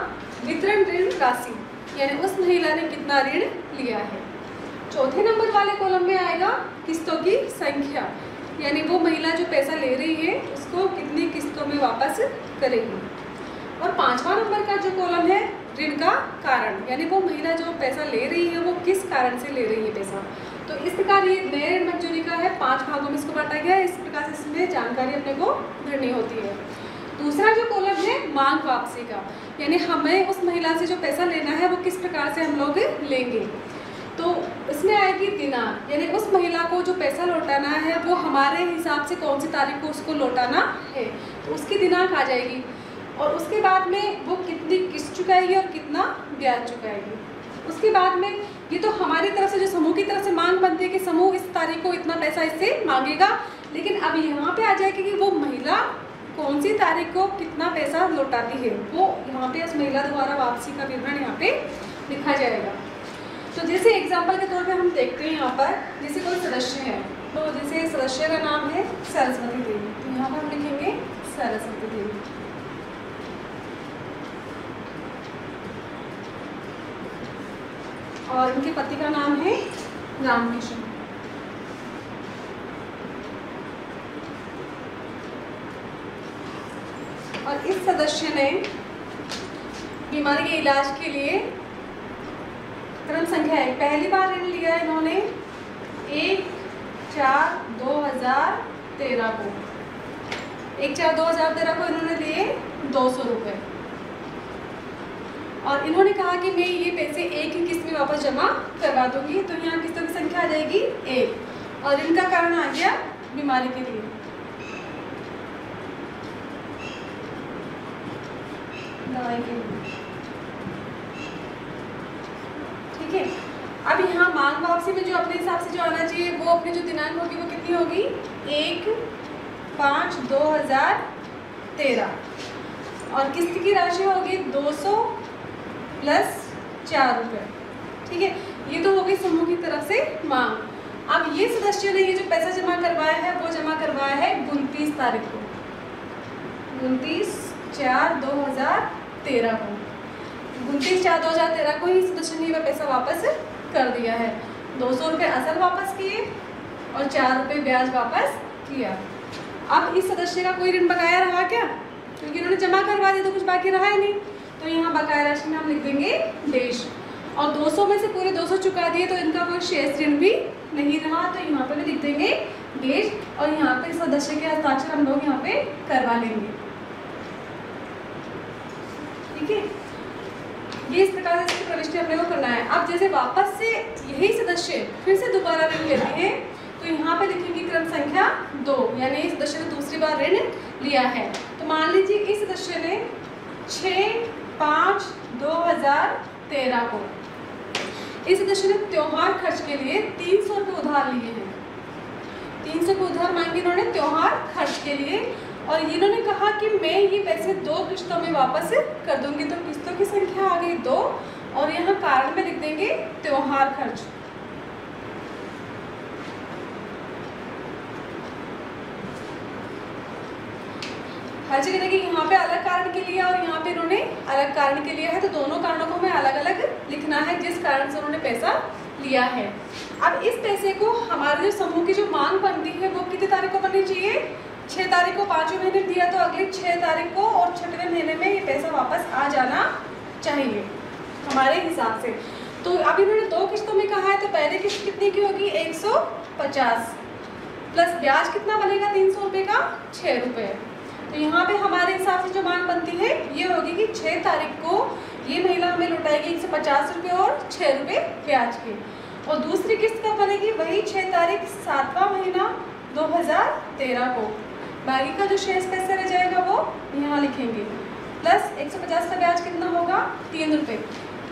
वितरण ऋण राशि, यानी उस महिला ने कितना ऋण लिया है। चौथे नंबर वाले कॉलम में आएगा किस्तों की संख्या, यानी वो महिला जो पैसा ले रही है उसको कितनी किस्तों में वापस करेगी। और 5वां नंबर का जो कॉलम है ऋण का कारण, यानी वो महिला जो पैसा ले रही है वो किस कारण से ले रही है पैसा। तो इस प्रकार ये नए ऋण मंजूरी का है, 5 भागों में इसको बांटा गया है। इस प्रकार से इसमें जानकारी अपने को भरनी होती है। दूसरा जो कॉलम है मांग वापसी का, यानी हमें उस महिला से जो पैसा लेना है वो किस प्रकार से हम लोग लेंगे। तो इसमें आएगी दिनांक, यानी उस महिला को जो पैसा लौटाना है वो हमारे हिसाब से कौन सी तारीख को उसको लौटाना है, तो उसकी दिनांक आ जाएगी। और उसके बाद में वो कितनी किस्त चुकाएगी और कितना ब्याज चुकाएगी। उसके बाद में ये तो हमारी तरफ से जो समूह की तरफ से मांग बनती है कि समूह इस तारीख को इतना पैसा इससे मांगेगा, लेकिन अब यहाँ पे आ जाएगी कि वो महिला कौन सी तारीख को कितना पैसा लौटाती है, वो यहाँ पे उस महिला द्वारा वापसी का विवरण यहाँ पे लिखा जाएगा। तो जैसे एग्जाम्पल के तौर पे हम देखते हैं यहाँ पर, जैसे कोई सदस्य है, तो जैसे सदस्य का नाम है सरस्वती देवी, तो यहाँ पर हम लिखेंगे सरस्वती देवी। और उनके पति का नाम है रामकिशन। और इस सदस्य ने बीमारी के इलाज के लिए क्रम संख्या 1, पहली बार ऋण लिया है इन्होंने 1/4/2013 को। 1/4/2013 को इन्होंने लिए 200 रुपये और इन्होंने कहा कि मैं ये पैसे एक ही किस्त में वापस जमा करवा दूंगी। तो यहाँ किस्तों की संख्या आ जाएगी 1 और इनका कारण आ गया बीमारी के लिए। दवाई के लिए, ठीक है। अब यहाँ मांग वापसी में जो अपने हिसाब से जो आना चाहिए वो अपनी जो दिनांक होगी वो कितनी होगी 1/5/2013 और किस्त की राशि होगी 200 + 4 रुपये, ठीक है। ये तो हो गई समूह की तरफ से मांग। अब ये सदस्य ने ये जो पैसा जमा करवाया है वो जमा करवाया है 29 तारीख को, 29/4/2013 को। 29/4/2013 को ही सदस्य ने वह पैसा वापस कर दिया है। 200 रुपये असल वापस किए और 4 रुपये ब्याज वापस किया। अब इस सदस्य का कोई ऋण बकाया रहा क्या? क्योंकि इन्होंने जमा करवा दिया तो कुछ बाकी रहा ही नहीं। तो यहाँ बकाया राशि में हम लिख देंगे देश और 200 में से पूरे 200 चुका दिए तो इनका कोई शेष ऋण भी नहीं रहा। तो यहाँ पे भी लिख देंगे देश और यहाँ पे सदस्य के हस्ताक्षर हम लोग यहाँ पे करवा लेंगे, ठीक है। ये इस प्रकार से इसकी प्रविष्टि अपने को करना है। अब जैसे वापस से यही सदस्य फिर से दोबारा ऋण लेते हैं तो यहाँ पे लिखेंगे क्रम संख्या 2, यानी इस सदस्य ने दूसरी बार ऋण लिया है। तो मान लीजिए इस सदस्य ने 6/5/2013 को इस सदस्य ने त्योहार खर्च के लिए 300 रुपये उधार लिए हैं। 300 रुपये उधार मांगे इन्होंने त्योहार खर्च के लिए और इन्होंने कहा कि मैं ये पैसे 2 किस्तों में वापस कर दूंगी। तो किस्तों की संख्या आ गई 2 और यहाँ कारण में लिख देंगे त्योहार खर्च। हर जगह देखिए यहाँ पे अलग कारण के लिए और यहाँ पे इन्होंने अलग कारण के लिया है। तो दोनों कारणों को हमें अलग अलग लिखना है जिस कारण से उन्होंने पैसा लिया है। अब इस पैसे को हमारे जो समूह की जो मांग बनती है वो कितनी तारीख को बननी चाहिए? 6 तारीख को 5वें महीने दिया तो अगली 6 तारीख को और 6वें महीने में ये पैसा वापस आ जाना चाहिए हमारे हिसाब से। तो अब इन्होंने 2 किस्तों में कहा है तो पहले किस्त कितने की होगी 150 प्लस ब्याज कितना बनेगा 300 रुपये का 6 रुपये। तो यहाँ पे हमारे हिसाब से जो मांग बनती है ये होगी कि 6 तारीख को ये महिला हमें लौटाएगी 150 रुपये और 6 रुपये ब्याज के। और दूसरी किस्त कब बनेगी? वही 6 तारीख 7वां महीना 2013 को। बाकी का जो शेष पैसा रह जाएगा वो यहाँ लिखेंगे प्लस 150 का ब्याज कितना होगा 3 रुपये।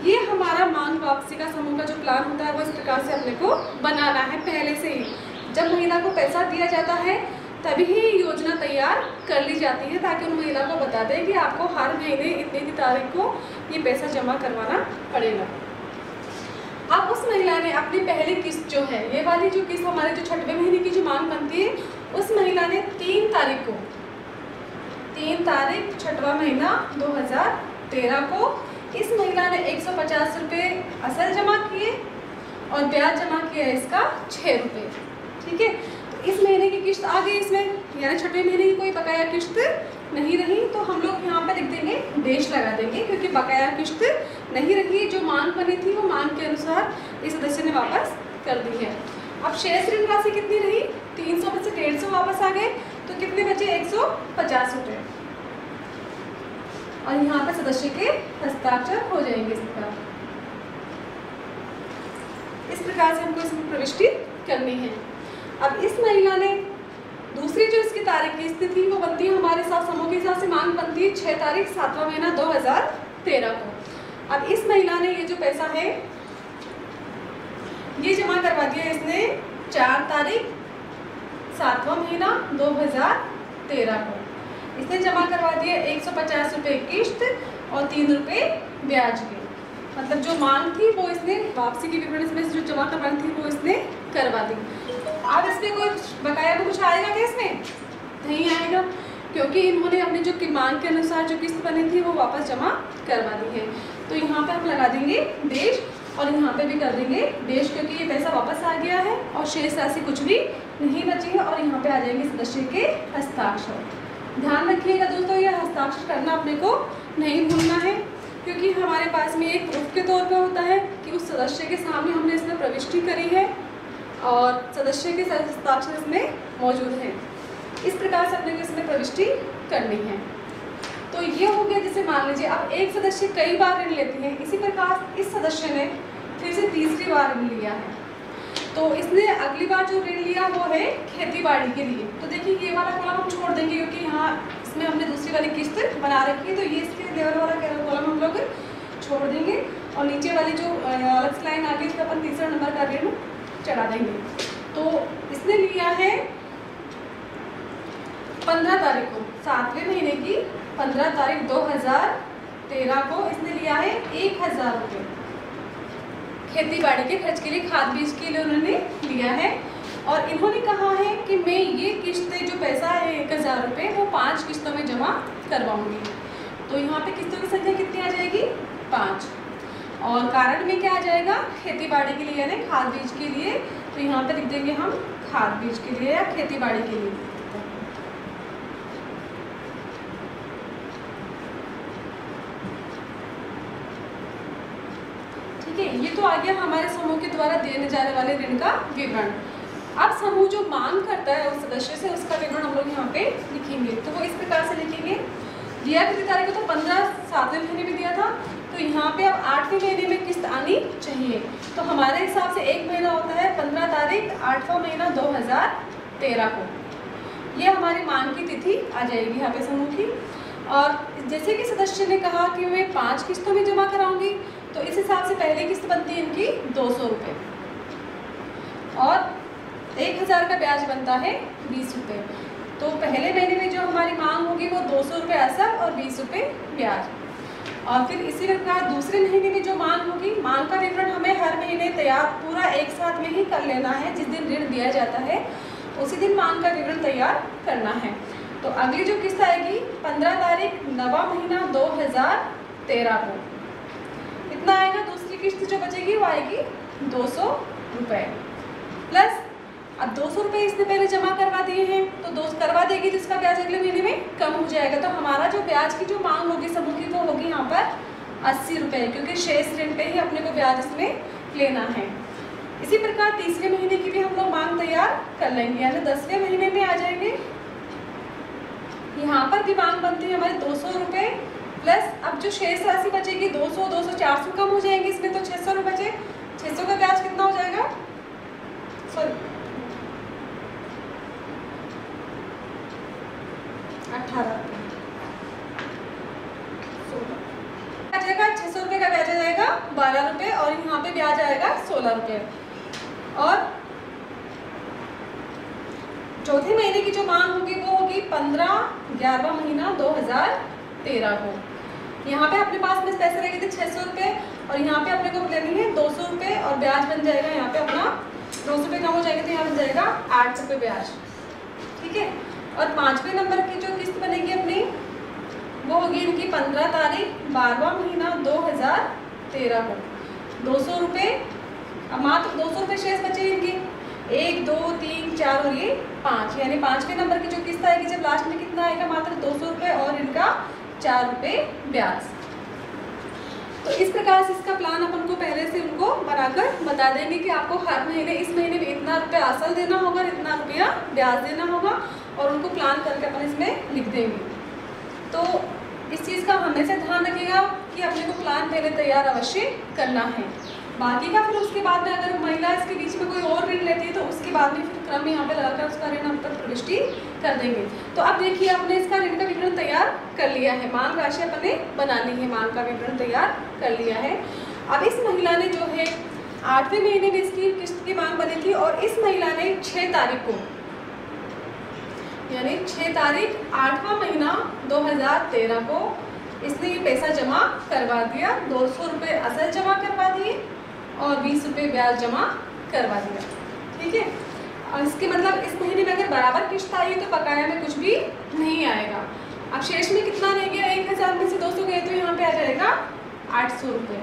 ये हमारा मांग वापसी का समूह का जो प्लान होता है वो इस प्रकार से अपने को बनाना है पहले से ही। जब महिला को पैसा दिया जाता है तभी ही योजना तैयार कर ली जाती है ताकि उन महिला को बता दें कि आपको हर महीने इतनी तारीख को ये पैसा जमा करवाना पड़ेगा। अब उस महिला ने अपनी पहली किस्त जो है ये वाली जो किस्त हमारे जो 6वें महीने की जो मांग बनती है उस महिला ने 3 तारीख 6वां महीना 2013 को इस महिला ने 150 रुपये असल जमा किए और ब्याज जमा किया इसका 6 रुपये, ठीक है। इस महीने की किस्त आ गई इसमें, यानी 6वें महीने की कोई बकाया किस्त नहीं रही। तो हम लोग यहाँ पे लिख देंगे देश लगा देंगे क्योंकि बकाया किस्त नहीं रही। जो मांग बनी थी वो मांग के अनुसार इस सदस्य ने वापस कर दी है। अब शेष ऋण राशि कितनी रही? 300 में से 150 वापस आ गए तो कितने बचे 150 रुपये और यहाँ पे सदस्य के हस्ताक्षर हो जाएंगे इस प्रकार से हमको इसमें प्रविष्टि करनी है। अब इस महिला ने दूसरी जो इसकी तारीख की स्थिति थी वो बनती है हमारे साथ समूह के हिसाब से मांग बनती है 6 तारीख 7वां महीना 2013 को। अब इस महिला ने ये जो पैसा है ये जमा करवा दिया इसने 4 तारीख 7वां महीना 2013 को। इसने जमा करवा दिया 150 रुपये किस्त और 3 रुपये ब्याज के। मतलब जो मांग थी वो इसने वापसी की विवरण इसमें जो जमा करवानी थी वो इसने करवा दी। अब इसमें कोई बकाया में कुछ आएगा क्या? इसमें नहीं आएगा क्योंकि इन्होंने अपनी जो मांग के अनुसार जो किस्त बनी थी वो वापस जमा करवा दी है। तो यहाँ पे हम लगा देंगे देश और यहाँ पे भी कर देंगे देश क्योंकि ये पैसा वापस आ गया है और शेष राशि कुछ भी नहीं बची है। और यहाँ पे आ जाएंगे सदस्य के हस्ताक्षर। ध्यान रखिएगा दोस्तों ये हस्ताक्षर करना अपने को नहीं भूलना है क्योंकि हमारे पास में एक प्रूफ के तौर पे होता है कि उस सदस्य के सामने हमने इसमें प्रविष्टि करी है और सदस्य के हस्ताक्षर इसमें मौजूद है। इस प्रकार से अपने को इसमें प्रविष्टि करनी है। तो ये हो गया, जैसे मान लीजिए अब एक सदस्य कई बार ऋण लेते हैं, इसी प्रकार इस सदस्य ने फिर से तीसरी बार ऋण लिया है, तो इसने अगली बार जो ऋण लिया वो है खेती बाड़ी के लिए। तो देखिए ये वाला कॉलम हम छोड़ देंगे क्योंकि यहाँ इसमें हमने दूसरी वाली किस्त बना रखी है, तो ये इसके लेवल वाला कॉलम हम लोग छोड़ देंगे और नीचे वाली जो अलग लाइन आगे इस पर अपन तीसरा नंबर का ऋण चढ़ा देंगे। तो इसने लिया है 15 तारीख को, 7वें महीने की 15 तारीख 2013 को इसने लिया है 1000 रुपये खेती बाड़ी के खर्च के लिए, खाद बीज के लिए उन्होंने लिया है। और इन्होंने कहा है कि मैं ये किस्तें जो पैसा है 1000 रुपये वो 5 किस्तों में जमा करवाऊंगी। तो यहाँ पे किस्तों की संख्या कितनी आ जाएगी? 5। और कारण में क्या आ जाएगा? खेती बाड़ी के लिए यानी खाद बीज के लिए। तो यहाँ पे लिख देंगे हम खाद बीज के लिए या खेती बाड़ी के लिए। ठीक है, ये तो आ गया हमारे समूह के द्वारा दिए जाने वाले ऋण का विवरण। अब समूह जो मांग करता है उस सदस्य से, उसका विवरण हम लोग यहाँ पे लिखेंगे। तो वो इस प्रकार से लिखेंगे, दिया कितनी तारीख को? तो 15 7वें महीने में दिया था, तो यहाँ पे अब 8वें महीने में किस्त आनी चाहिए। तो हमारे हिसाब से एक महीना होता है 15 तारीख 8वां महीना 2013 को। ये हमारी मांग की तिथि आ जाएगी यहाँ पे समूह की। और जैसे कि सदस्य ने कहा कि मैं 5 किस्तों में जमा कराऊंगी, तो इस हिसाब से पहली किस्त बनती है इनकी 200 रुपये और 1000 का ब्याज बनता है 20 रुपये। तो पहले महीने में जो हमारी मांग होगी वो 200 रुपये असल और 20 रुपये ब्याज। और फिर इसी प्रकार दूसरे महीने में जो मांग होगी, मांग का विवरण हमें हर महीने तैयार पूरा एक साथ में ही कर लेना है। जिस दिन ऋण दिया जाता है उसी दिन मांग का विवरण तैयार करना है। तो अगली जो किस्त आएगी 15 तारीख 9वां महीना 2013 को कितना आएगा? दूसरी किस्त जो बचेगी वो आएगी 200 रुपये प्लस। अब 200 रुपये इसने पहले जमा करवा दिए हैं, तो 2 करवा देगी जिसका ब्याज अगले महीने में कम हो जाएगा। तो हमारा जो ब्याज की जो मांग होगी समूह की वो होगी यहाँ पर 80 रुपये, क्योंकि शेष ऋण पे ही अपने को ब्याज इसमें लेना है। इसी प्रकार तीसरे महीने की भी हम लोग मांग तैयार कर लेंगे, यानी 10वें महीने में आ जाएंगे। यहाँ पर भी मांग बनती है हमारे 200 रुपये प्लस अब जो शेष राशि बचेगी 200 200 400 कम हो जाएंगे इसमें, तो 600 रुपये बचे। 600 का ब्याज कितना हो जाएगा? सॉरी 18 आ जाएगा। 600 रुपये का ब्याज आ जाएगा 12 रुपये और यहाँ पे ब्याज आएगा 16 रुपये। और चौथे महीने की जो मांग होगी वो होगी 11वां महीना 2013 को। यहाँ पे अपने पास में पैसे लगे थे 600 रुपये और यहाँ पे अपने को लेनी है 200 रुपये और ब्याज बन जाएगा यहाँ पे अपना 200 रुपये कम हो जाएगा, तो यहाँ बन जाएगा 8 रुपये ब्याज। ठीक है, और 5वें नंबर की जो किस्त बनेगी अपनी वो होगी इनकी 15 तारीख 12वां महीना 2013 को 200 रुपये। अब मात्र 200 रुपये शेष बचे इनकी, 1 2 3 4 और ये 5, यानी 5वें नंबर की जो किस्त आएगी जब लास्ट में कितना आएगा? मात्र 200 रुपये और इनका 4 रुपये ब्याज। तो इस प्रकार से इसका प्लान अपन को पहले से उनको बनाकर बता देंगे कि आपको हर महीने इस महीने में इतना रुपया असल देना होगा, इतना रुपया ब्याज देना होगा, और उनको प्लान करके अपन इसमें लिख देंगे। तो इस चीज़ का हमेशा ध्यान रखिएगा कि अपने को प्लान पहले तैयार अवश्य करना है। बाकी का फिर उसके बाद में अगर महिला इसके बीच में कोई और ऋण लेती है तो उसके बाद में फिर क्रम में यहाँ पे लगाकर उसका ऋण हम तक प्रविष्टि कर देंगे। तो अब देखिए आपने इसका ऋण का विवरण तैयार कर लिया है, मांग राशि अपने बना ली है, मांग का विवरण तैयार कर लिया है। अब इस महिला ने जो है 8वें महीने में इसकी किस्त की मांग बनी थी और इस महिला ने 6 तारीख को यानी 6 तारीख 8वां महीना 2013 को इसने ये पैसा जमा करवा दिया। 200 रुपये असल जमा करवा दिए और 20 रुपये ब्याज जमा करवा दिया। ठीक है, और इसके मतलब इस महीने में अगर बराबर किस्त आई है तो बकाया में कुछ भी नहीं आएगा। अब शेष में कितना रह गया? 1000 में से 200 गए तो यहाँ पे आ जाएगा 800 रुपये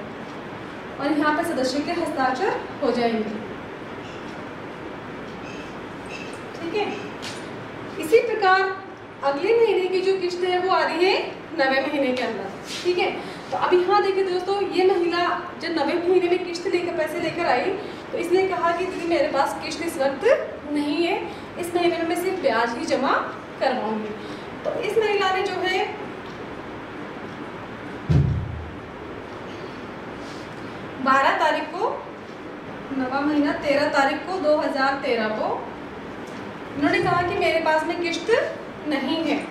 और यहाँ पे सदस्य के हस्ताक्षर हो जाएंगे। ठीक है, इसी प्रकार अगले महीने की जो किस्त है वो आ रही है 9वें महीने के अंदर। ठीक है, तो अब यहाँ देखिए दोस्तों, ये महिला जब 90वें महीने में किस्त लेकर पैसे लेकर आई तो इसने कहा कि दीदी मेरे पास किस्त इस वक्त नहीं है, इस महीने में मैं सिर्फ ब्याज ही जमा करवाऊंगी। तो इस महिला ने जो है 12 तारीख को, 9वां महीना 13 तारीख को 2013 को उन्होंने कहा कि मेरे पास में किस्त नहीं है,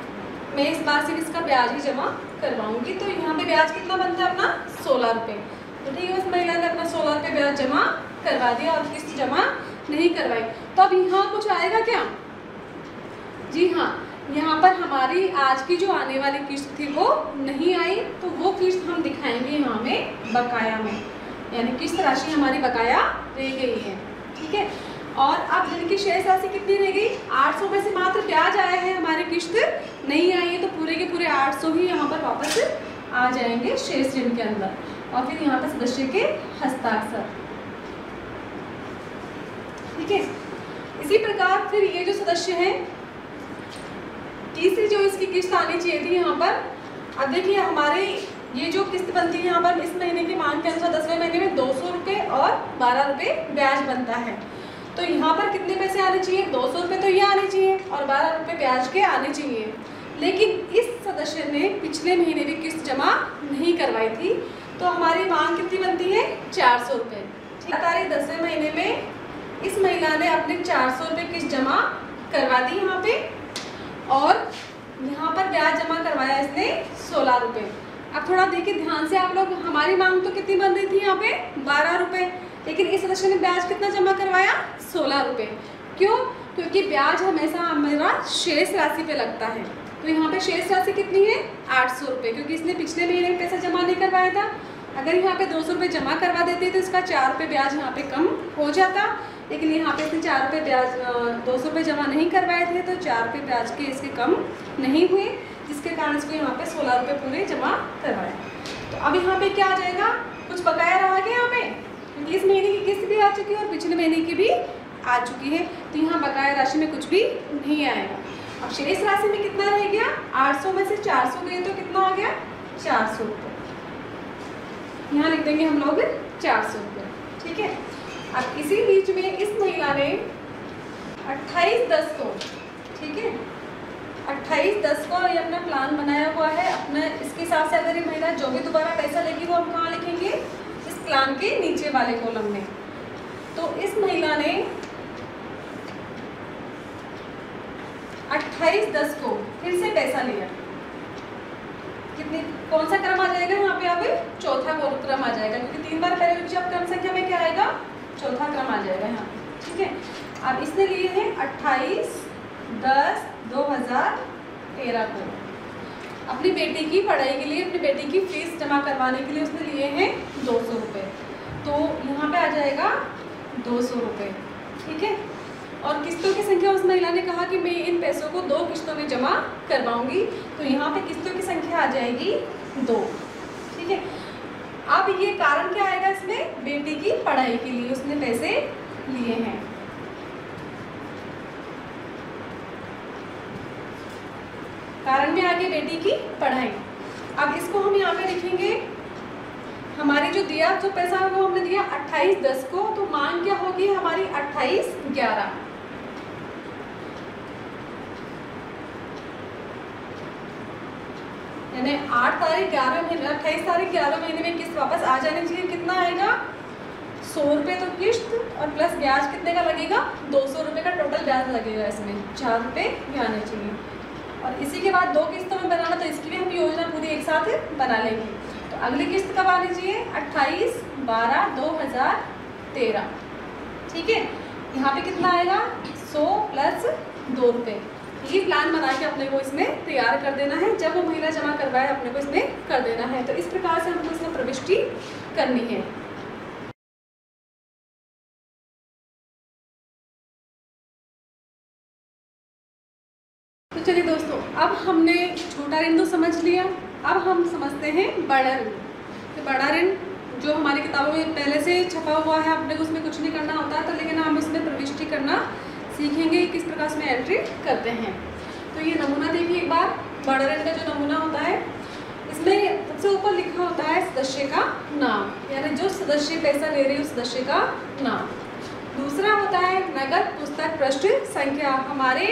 मैं इस बार सिर्फ इसका ब्याज ही जमा करवाऊंगी। तो यहाँ पे ब्याज कितना बनता है अपना 16 रुपये। तो ठीक है, उस महिला ने अपना 16 रुपये ब्याज जमा करवा दिया और किस्त जमा नहीं करवाई। तो अब यहाँ कुछ आएगा क्या? जी हाँ, यहाँ पर हमारी आज की जो आने वाली किस्त थी वो नहीं आई, तो वो किस्त हम दिखाएंगे यहाँ में बकाया में, यानी किस्त राशि हमारी बकाया रह गई है। ठीक है, और अब ऋण की शेष राशि कितनी रह गई? 800 में से मात्र ब्याज आया है, हमारी किस्त नहीं आई है, तो पूरे के पूरे 800 ही यहाँ पर वापस आ जाएंगे शेष ऋण के अंदर। और फिर यहाँ पर सदस्य के हस्ताक्षर। ठीक है, इसी प्रकार फिर ये जो सदस्य हैं, तीसरी जो इसकी किस्त आनी चाहिए थी यहाँ पर, अब देखिए हमारे ये जो किस्त बनती है यहाँ पर इस महीने की मांग के अनुसार 10वें महीने में 200 रुपये और 12 रुपये ब्याज बनता है। तो यहाँ पर कितने पैसे आने चाहिए? 200 रुपये तो ये आने चाहिए और 12 रुपये ब्याज के आने चाहिए। लेकिन इस सदस्य ने पिछले महीने भी किस्त जमा नहीं करवाई थी, तो हमारी मांग कितनी बनती है? 400 रुपये। ठीक है, 10वें महीने में इस महिला ने अपने 400 रुपये किस्त जमा करवा दी यहाँ पे, और यहाँ पर ब्याज जमा करवाया इसने 16 रुपये। अब थोड़ा देखिए ध्यान से आप लोग, हमारी मांग तो कितनी बन रही थी यहाँ पे? 12 रुपये, लेकिन इस सदस्य ने ब्याज कितना जमा करवाया? 16 रुपये। क्यों? क्योंकि ब्याज हमेशा हमारा शेष राशि पे लगता है। तो यहाँ पे शेष राशि कितनी है? 800 रुपये, क्योंकि इसने पिछले महीने में पैसा जमा नहीं करवाया था। अगर यहाँ पे 200 रुपये जमा करवा देते तो इसका 4 रुपये ब्याज यहाँ पे कम हो जाता, लेकिन यहाँ पे इसने 4 रुपये ब्याज 200 रुपये जमा नहीं करवाए थे, तो 4 रुपये ब्याज के इसके कम नहीं हुए, जिसके कारण इसको यहाँ पे 16 रुपये पूरे जमा करवाए। तो अब यहाँ पे क्या आ जाएगा? कुछ बकाया रहा क्या यहाँ पे? क्योंकि इस महीने की किस्त भी आ चुकी है और पिछले महीने की भी आ चुकी है, तो यहाँ बकाया राशि में कुछ भी नहीं आएगा। अब शेष राशि में कितना रह गया? 800 में से 400 गए तो कितना आ गया? 400 रुपये। यहाँ लिख देंगे हम लोग 400 रुपये। ठीक है, अब इसी बीच में इस महिला ने 28/10 को, ठीक है, 28/10 को ये अपना प्लान बनाया हुआ है अपना। इसके हिसाब से अगर ये महिला जो भी दोबारा पैसा लेगी वो हम कहाँ लिखेंगे? इस प्लान के नीचे वाले कॉलम में। तो इस महिला ने 28/10 को फिर से पैसा लिया। कितनी, कौन सा क्रम आ जाएगा यहाँ पे? अब चौथा क्रम आ जाएगा, क्योंकि 3 बार पहले जब क्रम संख्या में क्या आएगा? चौथा क्रम आ जाएगा यहाँ। ठीक है, अब इसने लिए हैं 28/10/2013 को अपनी बेटी की पढ़ाई के लिए, अपनी बेटी की फीस जमा करवाने के लिए उसने लिए हैं 200 रुपये। तो यहाँ पे आ जाएगा 200 रुपये। ठीक है, और किस्तों की संख्या उस महिला ने कहा कि मैं इन पैसों को 2 किस्तों में जमा करवाऊंगी, तो यहाँ पे किस्तों की संख्या आ जाएगी 2। ठीक है, अब ये कारण क्या आएगा इसमें? बेटी की पढ़ाई के लिए उसने पैसे लिए हैं। कारण में आगे बेटी की पढ़ाई। अब इसको हम यहाँ पे लिखेंगे, हमारी जो दिया जो पैसा है वो हमने दिया 28/10 को, तो मांग क्या होगी हमारी? 28/11। यानी 8 तारीख 11 महीने, 28 तारीख 11 महीने में किस्त वापस आ जानी चाहिए। कितना आएगा? 100 रुपये तो किस्त और प्लस ब्याज कितने का लगेगा? 200 रुपये का टोटल ब्याज लगेगा इसमें, 4 रुपये भी आने चाहिए। और इसी के बाद 2 किस्तों में बनाना, तो इसकी भी हम योजना पूरी एक साथ बना लेंगे। तो अगली किस्त कब आनी चाहिए? 28/12/2013। ठीक है, यहाँ पे कितना आएगा? 100 प्लस 2 रुपये। ये प्लान बना के अपने को इसमें तैयार कर देना है। जब वो महिला जमा करवाए अपने को इसमें कर देना है। तो इस प्रकार से हमको इसमें प्रविष्टि करनी है। तो चलिए दोस्तों, अब हमने छोटा ऋण तो समझ लिया, अब हम समझते हैं बड़ा ऋण। तो बड़ा ऋण जो हमारी किताबों में पहले से छपा हुआ है, अपने को उसमें कुछ नहीं करना होता है, तो लेकिन हम इसमें प्रविष्टि करना सीखेंगे किस प्रकार से एंट्री करते हैं। तो ये नमूना देखिए एक बार, बड़ा ऋण का जो नमूना होता है, इसमें सबसे ऊपर ऊपर लिखा होता है सदस्य का नाम, यानी जो सदस्य पैसा ले रही है उस सदस्य का नाम। दूसरा होता है नगद पुस्तक पृष्ठ संख्या। हमारे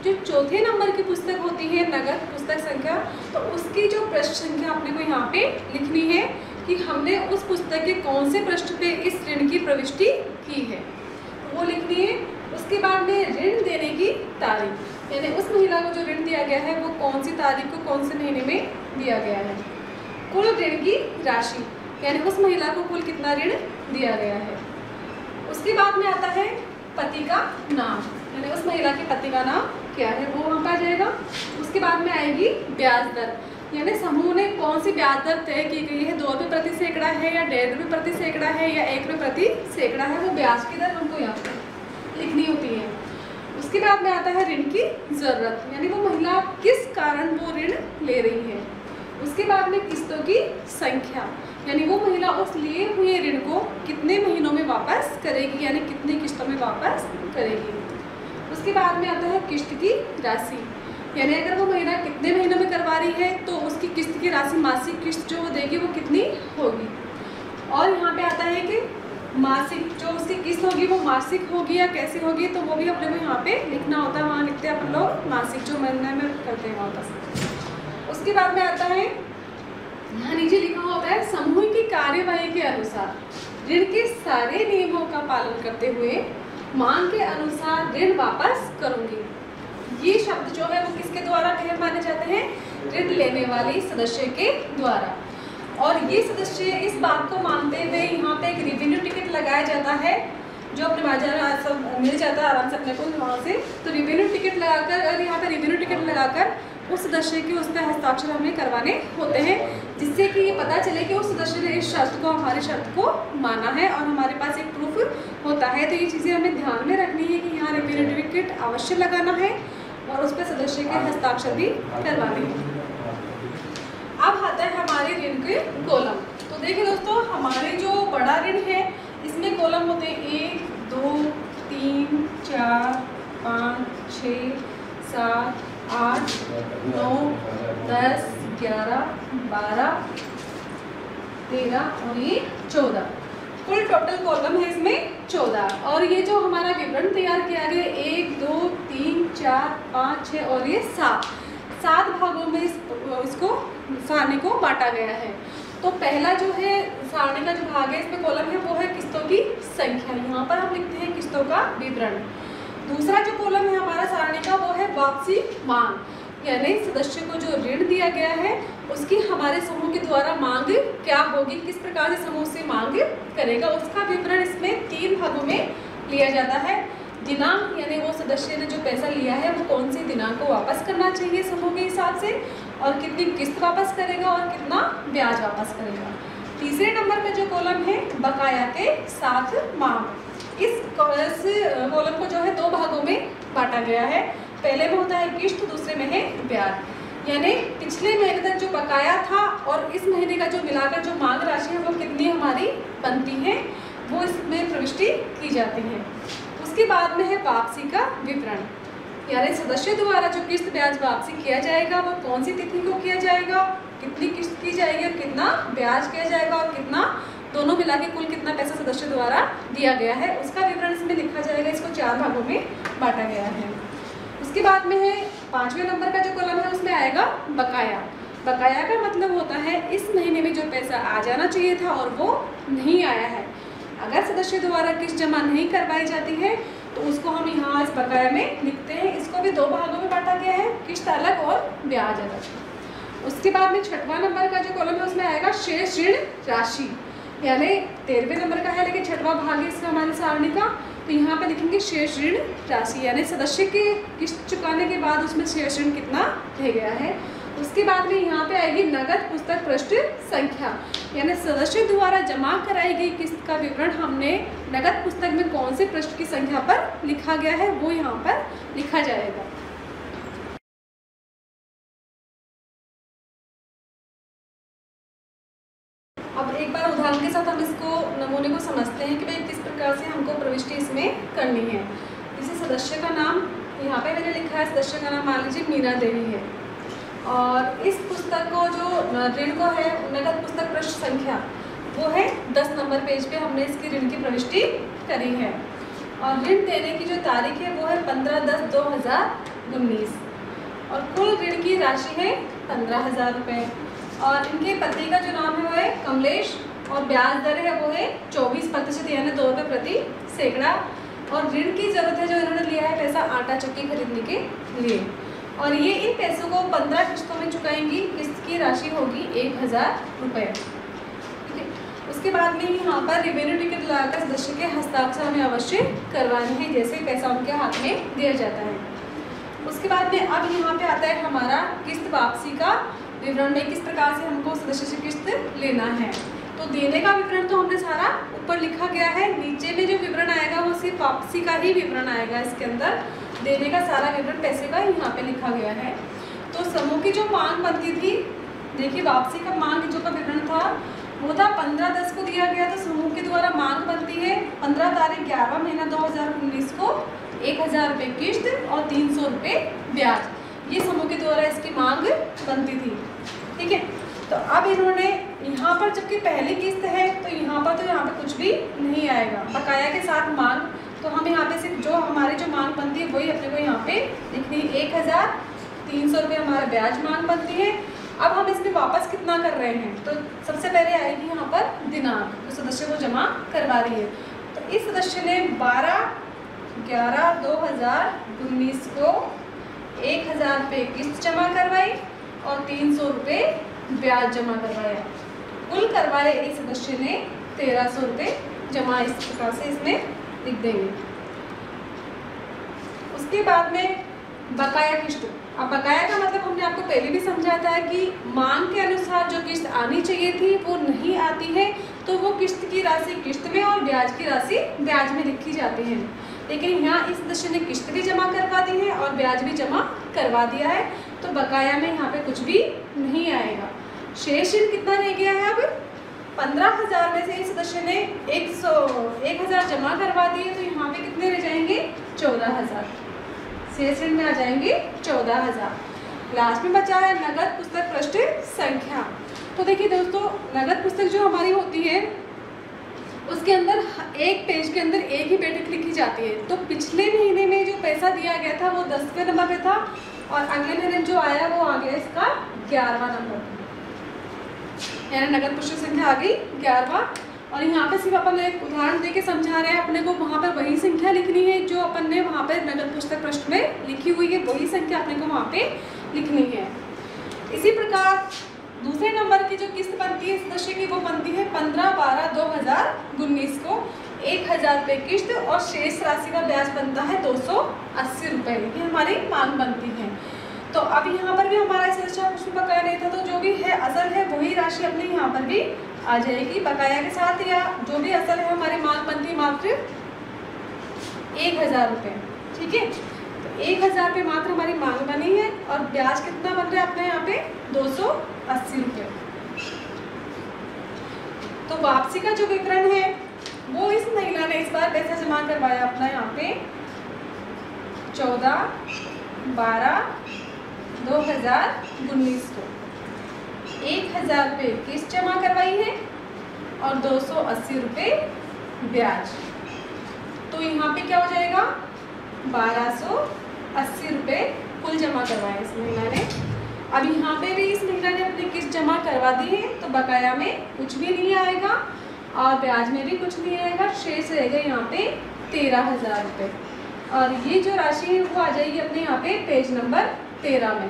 जो चौथे नंबर की पुस्तक होती है नगद पुस्तक संख्या, तो उसकी जो पृष्ठ संख्या अपने को यहाँ पे लिखनी है कि हमने उस पुस्तक के कौन से पृष्ठ पे इस ऋण की प्रविष्टि की है, वो लिखनी है। उसके बाद में ऋण देने की तारीख, यानी उस महिला को जो ऋण दिया गया है वो कौन सी तारीख को कौन से महीने में दिया गया है। कुल ऋण की राशि, यानी उस महिला को कुल कितना ऋण दिया गया है। उसके बाद में आता है पति का नाम, यानी उस महिला के पति का नाम क्या है वो वहाँ पर आ जाएगा। उसके बाद में आएगी ब्याज दर, यानी समूह ने कौन सी ब्याज दर तय की गई है, 2 रुपये प्रति सैकड़ा है या 1.5 रुपये प्रति सैकड़ा है या 1 रुपये प्रति सैकड़ा है, वो ब्याज की दर हमको यहाँ पर लिखनी होती है। उसके बाद में आता है ऋण की ज़रूरत, यानी वो महिला किस कारण वो ऋण ले रही है। उसके बाद में किस्तों की संख्या, यानी वो महिला उस लिए हुए ऋण को कितने महीनों में वापस करेगी, यानी कितनी किस्तों में वापस करेगी। उसके बाद में आता है किस्त की राशि, यानी अगर वो महिला कितने महीनों में करवा रही है तो उसकी किस्त की राशि, मासिक किस्त जो वो देगी वो कितनी होगी। और यहाँ पे आता है कि मासिक जो उसकी किस्त होगी वो मासिक होगी या कैसी होगी, तो वो भी अपने को यहाँ पे लिखना होता है। वहाँ लिखते हैं अपन लोग मासिक, जो महीने में करते हैं वापस। उसके बाद में आता है यहाँ नीचे लिखा होता है समूह की कार्यवाही के अनुसार ऋण के सारे नियमों का पालन करते हुए मांग के अनुसार ऋण वापस करूंगी। ये शब्द जो है वो किसके द्वारा कहे माने जाते हैं, ऋण लेने वाली सदस्य के द्वारा। और ये सदस्य इस बात को मानते हुए यहाँ पे एक रिवेन्यू टिकट लगाया जाता है, जो अपने बाजार सब मिल जाता है आराम से अपने को वहाँ से। तो रिवेन्यू टिकट लगाकर, और यहाँ पे रिवेन्यू टिकट लगाकर उस सदस्य के उस पर हस्ताक्षर हमें करवाने होते हैं, जिससे कि ये पता चले कि उस सदस्य ने इस शर्त को, हमारे शर्त को माना है और हमारे पास एक प्रूफ होता है। तो ये चीज़ें हमें ध्यान में रखनी है कि यहाँ रिवेन्यू टिकट अवश्य लगाना है और उस पर सदस्य के हस्ताक्षर भी करवाने हैं। अब आता है हमारे ऋण के कॉलम। तो देखिए दोस्तों, हमारे जो बड़ा ऋण है इसमें कॉलम होते हैं 1, 2, 3, 4, 5, 6, 7, 8, 9, 10, 11, 12, 13 और ये 14। कुल टोटल कॉलम है इसमें 14। और ये जो हमारा विवरण तैयार किया गया 1, 2, 3, 4, 5, 6 और ये 7 भागों में इसको सारणी को बांटा गया है। तो पहला जो है सारणी का जो भाग है इसमें कॉलम है वो है किस्तों की संख्या, यहाँ पर हम लिखते हैं किस्तों का विवरण। दूसरा जो कॉलम है हमारा सारणी का वो है वापसी मांग, यानी सदस्य को जो ऋण दिया गया है उसकी हमारे समूह के द्वारा मांग क्या होगी, किस प्रकार से समूह से मांग करेगा, उसका विवरण इसमें 3 भागों में लिया जाता है। दिनांक, यानी वो सदस्य ने जो पैसा लिया है वो कौन सी दिनांक को वापस करना चाहिए समूह के हिसाब से, और कितनी किस्त वापस करेगा और कितना ब्याज वापस करेगा। तीसरे नंबर पे जो कॉलम है बकाया के साथ मांग। इस कॉलम को जो है 2 भागों में बांटा गया है। पहले में होता है किस्त, दूसरे में है ब्याज, यानी पिछले महीने तक जो बकाया था और इस महीने का जो मिलाकर जो मांग राशि है वो कितनी हमारी बनती है वो इसमें प्रविष्टि की जाती है। उसके बाद में है वापसी का विवरण, यानी सदस्य द्वारा जो किस्त ब्याज वापसी किया जाएगा वो कौन सी तिथि को किया जाएगा, कितनी किस्त की जाएगी और कितना ब्याज किया जाएगा और कितना दोनों मिला के कुल कितना पैसा सदस्य द्वारा दिया गया है, उसका विवरण इसमें लिखा जाएगा। इसको 4 भागों में बांटा गया है। उसके बाद में है 5वें नंबर का जो कॉलम है उसमें आएगा बकाया। बकाया का मतलब होता है इस महीने में जो पैसा आ जाना चाहिए था और वो नहीं आया है। अगर सदस्य द्वारा किस्त जमा नहीं करवाई जाती है तो उसको हम यहाँ इस बकाया में लिखते हैं। इसको भी 2 भागों में बांटा गया है, किस्त अलग और ब्याज अलग। उसके बाद में 6वां नंबर का जो कॉलम है उसमें आएगा शेष ऋण राशि, यानी 13वें नंबर का है लेकिन 6वां भाग है इसका हमारी सारणी का। तो यहाँ पे लिखेंगे शेष ऋण राशि, यानी सदस्य के किस्त चुकाने के बाद उसमें शेष ऋण कितना रह गया है। उसके बाद में यहाँ पे आएगी नगद पुस्तक पृष्ठ संख्या, यानी सदस्य द्वारा जमा कराई गई किस्त का विवरण हमने नगद पुस्तक में कौन से पृष्ठ की संख्या पर लिखा गया है वो यहाँ पर लिखा जाएगा। अब एक बार उदाहरण के साथ हम इसको नमूने को समझते हैं कि भाई किस प्रकार से हमको प्रविष्टि इसमें करनी है। जैसे सदस्य का नाम यहाँ पे मैंने लिखा है, सदस्य का नाम मान लीजिए मीरा देवी है। और इस पुस्तक को जो ऋण को है नगद पुस्तक पृष्ठ संख्या वो है 10 नंबर पेज पे हमने इसकी ऋण की प्रविष्टि करी है। और ऋण देने की जो तारीख है वो है 15/10/2019 और कुल ऋण की राशि है 15,000 रुपये। और इनके पति का जो नाम है वो है कमलेश और ब्याज दर है वो है 24% यानी 2 रुपये प्रति सैकड़ा। और ऋण की ज़रूरत है जो इन्होंने लिया है पैसा आटा चक्की खरीदने के लिए और ये इन पैसों को 15 किस्तों में चुकाएंगी। किस्त की राशि होगी 1,000 रुपये। ठीक है, उसके बाद में यहाँ पर रेवेन्यू टिकट लगाकर सदस्य के हस्ताक्षर हमें अवश्य करवाने हैं जैसे पैसा उनके हाथ में दिया जाता है। उसके बाद में अब यहाँ पे आता है हमारा किस्त वापसी का विवरण में किस प्रकार से हमको सदस्य से किस्त लेना है। तो देने का विवरण तो हमने सारा ऊपर लिखा गया है, नीचे में जो विवरण आएगा वो सिर्फ वापसी का ही विवरण आएगा। इसके अंदर देने का सारा विवरण पैसे का यहाँ पे लिखा गया है। तो समूह की जो मांग बनती थी, देखिए वापसी का मांग जो का विवरण था वो था 15/10 को दिया गया था। समूह के द्वारा मांग बनती है 15 तारीख 11 महीना 2019 को 1,000 रुपये किस्त और 300 रुपये ब्याज, ये समूह के द्वारा इसकी मांग बनती थी। ठीक है, तो अब इन्होंने यहाँ पर जबकि पहली किस्त है तो यहाँ पर कुछ भी नहीं आएगा बकाया के साथ मांग। तो हम यहाँ पे सिर्फ जो हमारी जो मांग बनती है वही अपने को यहाँ पे लिखनी है। 1,300 रुपये हमारा ब्याज मांग बनती है। अब हम इसमें वापस कितना कर रहे हैं तो सबसे पहले आएगी यहाँ पर दिनांक तो सदस्य को जमा करवा रही है। तो इस सदस्य ने 12/11/2019 को 1,000 रुपये किस्त जमा करवाई और 300 रुपये ब्याज जमा करवाया। कुल करवाए इस सदस्य ने 1,300 रुपये जमा। इस प्रकार से इसमें लिख देंगे। उसके बाद में बकाया किस्त। अब बकाया का मतलब हमने आपको पहले भी समझाया था कि मांग के अनुसार जो किस्त आनी चाहिए थी वो नहीं आती है तो वो किस्त की राशि किस्त में और ब्याज की राशि ब्याज में लिखी जाती है। लेकिन यहाँ इस सदस्य ने किस्त भी जमा करवा दी है और ब्याज भी जमा करवा दिया है तो बकाया में यहाँ पे कुछ भी नहीं आएगा। शेष ऋण कितना रह गया है अब 15,000 में से इस सदस्य ने 1,000 जमा करवा दिए तो यहाँ पे कितने रह जाएंगे 14,000। शेष ऋण में आ जाएंगे 14,000। लास्ट में बचा है नगद पुस्तक पृष्ठ संख्या। तो देखिए दोस्तों नगद पुस्तक जो हमारी होती है उसके अंदर एक पेज के अंदर एक ही बैठक लिखी जाती है। तो पिछले महीने में जो पैसा दिया गया था वो 10वें नंबर पे था और अगले महीने जो आया वो आ गया इसका 11वां नंबर, यानी नगद पुस्तक संख्या आ गई 11वां। और यहाँ पे सिर्फ अपन एक उदाहरण दे के समझा रहे हैं, अपने को वहाँ पर वही संख्या लिखनी है जो अपन ने वहाँ पे नगद पुस्तक पृष्ठ में लिखी हुई है, वही संख्या अपने को वहाँ पे लिखनी है। इसी प्रकार दूसरे नंबर की जो किस्त बनती है सदस्य की वो बनती है 15/12/2019 को 1,000 रुपये किस्त और शेष राशि का ब्याज बनता है 280 रुपये। ये हमारी मांग बनती है। तो अब यहाँ पर भी हमारा सदस्य कुछ भी बकाया नहीं था तो जो भी है असल है वही राशि अपने यहाँ पर भी आ जाएगी बकाया के साथ, या जो भी असल है हमारी मांग बनती है मात्र 1,000 रुपये। ठीक है, तो 1,000 रुपये मात्र हमारी मांग बनी है और ब्याज कितना बन रहा है अपने यहाँ पे 280 रुपये। तो वापसी का जो विवरण है वो इस महिला ने इस बार पैसा जमा करवाया अपना यहाँ पे 14/12/2019 को 1,000 रुपये किस्त जमा करवाई है और 280 रुपये ब्याज। तो यहाँ पे क्या हो जाएगा 1,280 रुपये कुल जमा करवाए इस महिला ने। अब यहाँ पे भी इस महिला ने अपनी किस्त जमा करवा दी है तो बकाया में कुछ भी नहीं आएगा और ब्याज में भी कुछ नहीं आएगा। शेष रहेगा यहाँ पे 13,000 रुपये और ये जो राशि है वो आ जाएगी अपने यहाँ पे पेज नंबर 13 में।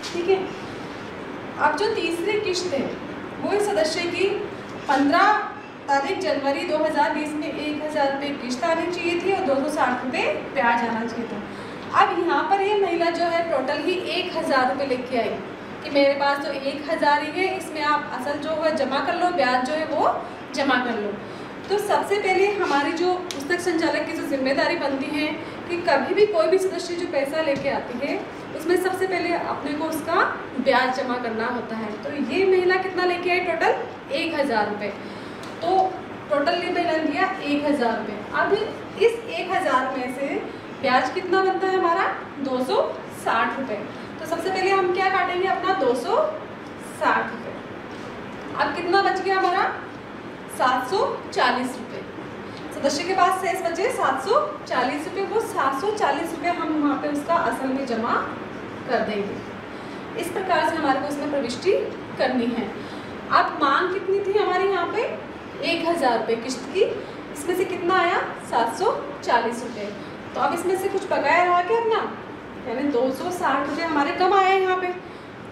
ठीक है, अब जो तीसरी किस्त है वो इस सदस्य की 15 तारीख जनवरी 2020 में 1,000 रुपये किस्त आनी चाहिए थी और 260 रुपये ब्याज आना चाहिए था। अब यहाँ पर ये महिला जो है टोटल ही 1,000 रुपये लेके आई कि मेरे पास तो 1,000 ही है, इसमें आप असल जो है जमा कर लो, ब्याज जो है वो जमा कर लो। तो सबसे पहले हमारी जो पुस्तक संचालक की जो जिम्मेदारी बनती है कि कभी भी कोई भी सदस्य जो पैसा लेके आती है उसमें सबसे पहले अपने को उसका ब्याज जमा करना होता है। तो ये महिला कितना लेके आई टोटल 1,000 रुपये। तो टोटल ये महिला ने दिया 1,000 रुपये। अब इस 1,000 में से ब्याज कितना बनता है हमारा 260 260 रुपये। तो सबसे पहले हम क्या काटेंगे अपना 260 रुपये। अब कितना बच गया हमारा 740 रुपये। सदस्य के पास शेष बचे 740 रुपये। वो 740 रुपये हम वहाँ पे उसका असल में जमा कर देंगे। इस प्रकार से हमारे को उसमें प्रविष्टि करनी है। अब मांग कितनी थी हमारी यहाँ पे 1000 रुपये किस्त की, इसमें से कितना आया 740 रुपये। तो अब इसमें से कुछ बकाया रहा क्या अपना, यानी 260 रुपये हमारे कम आए यहाँ पे।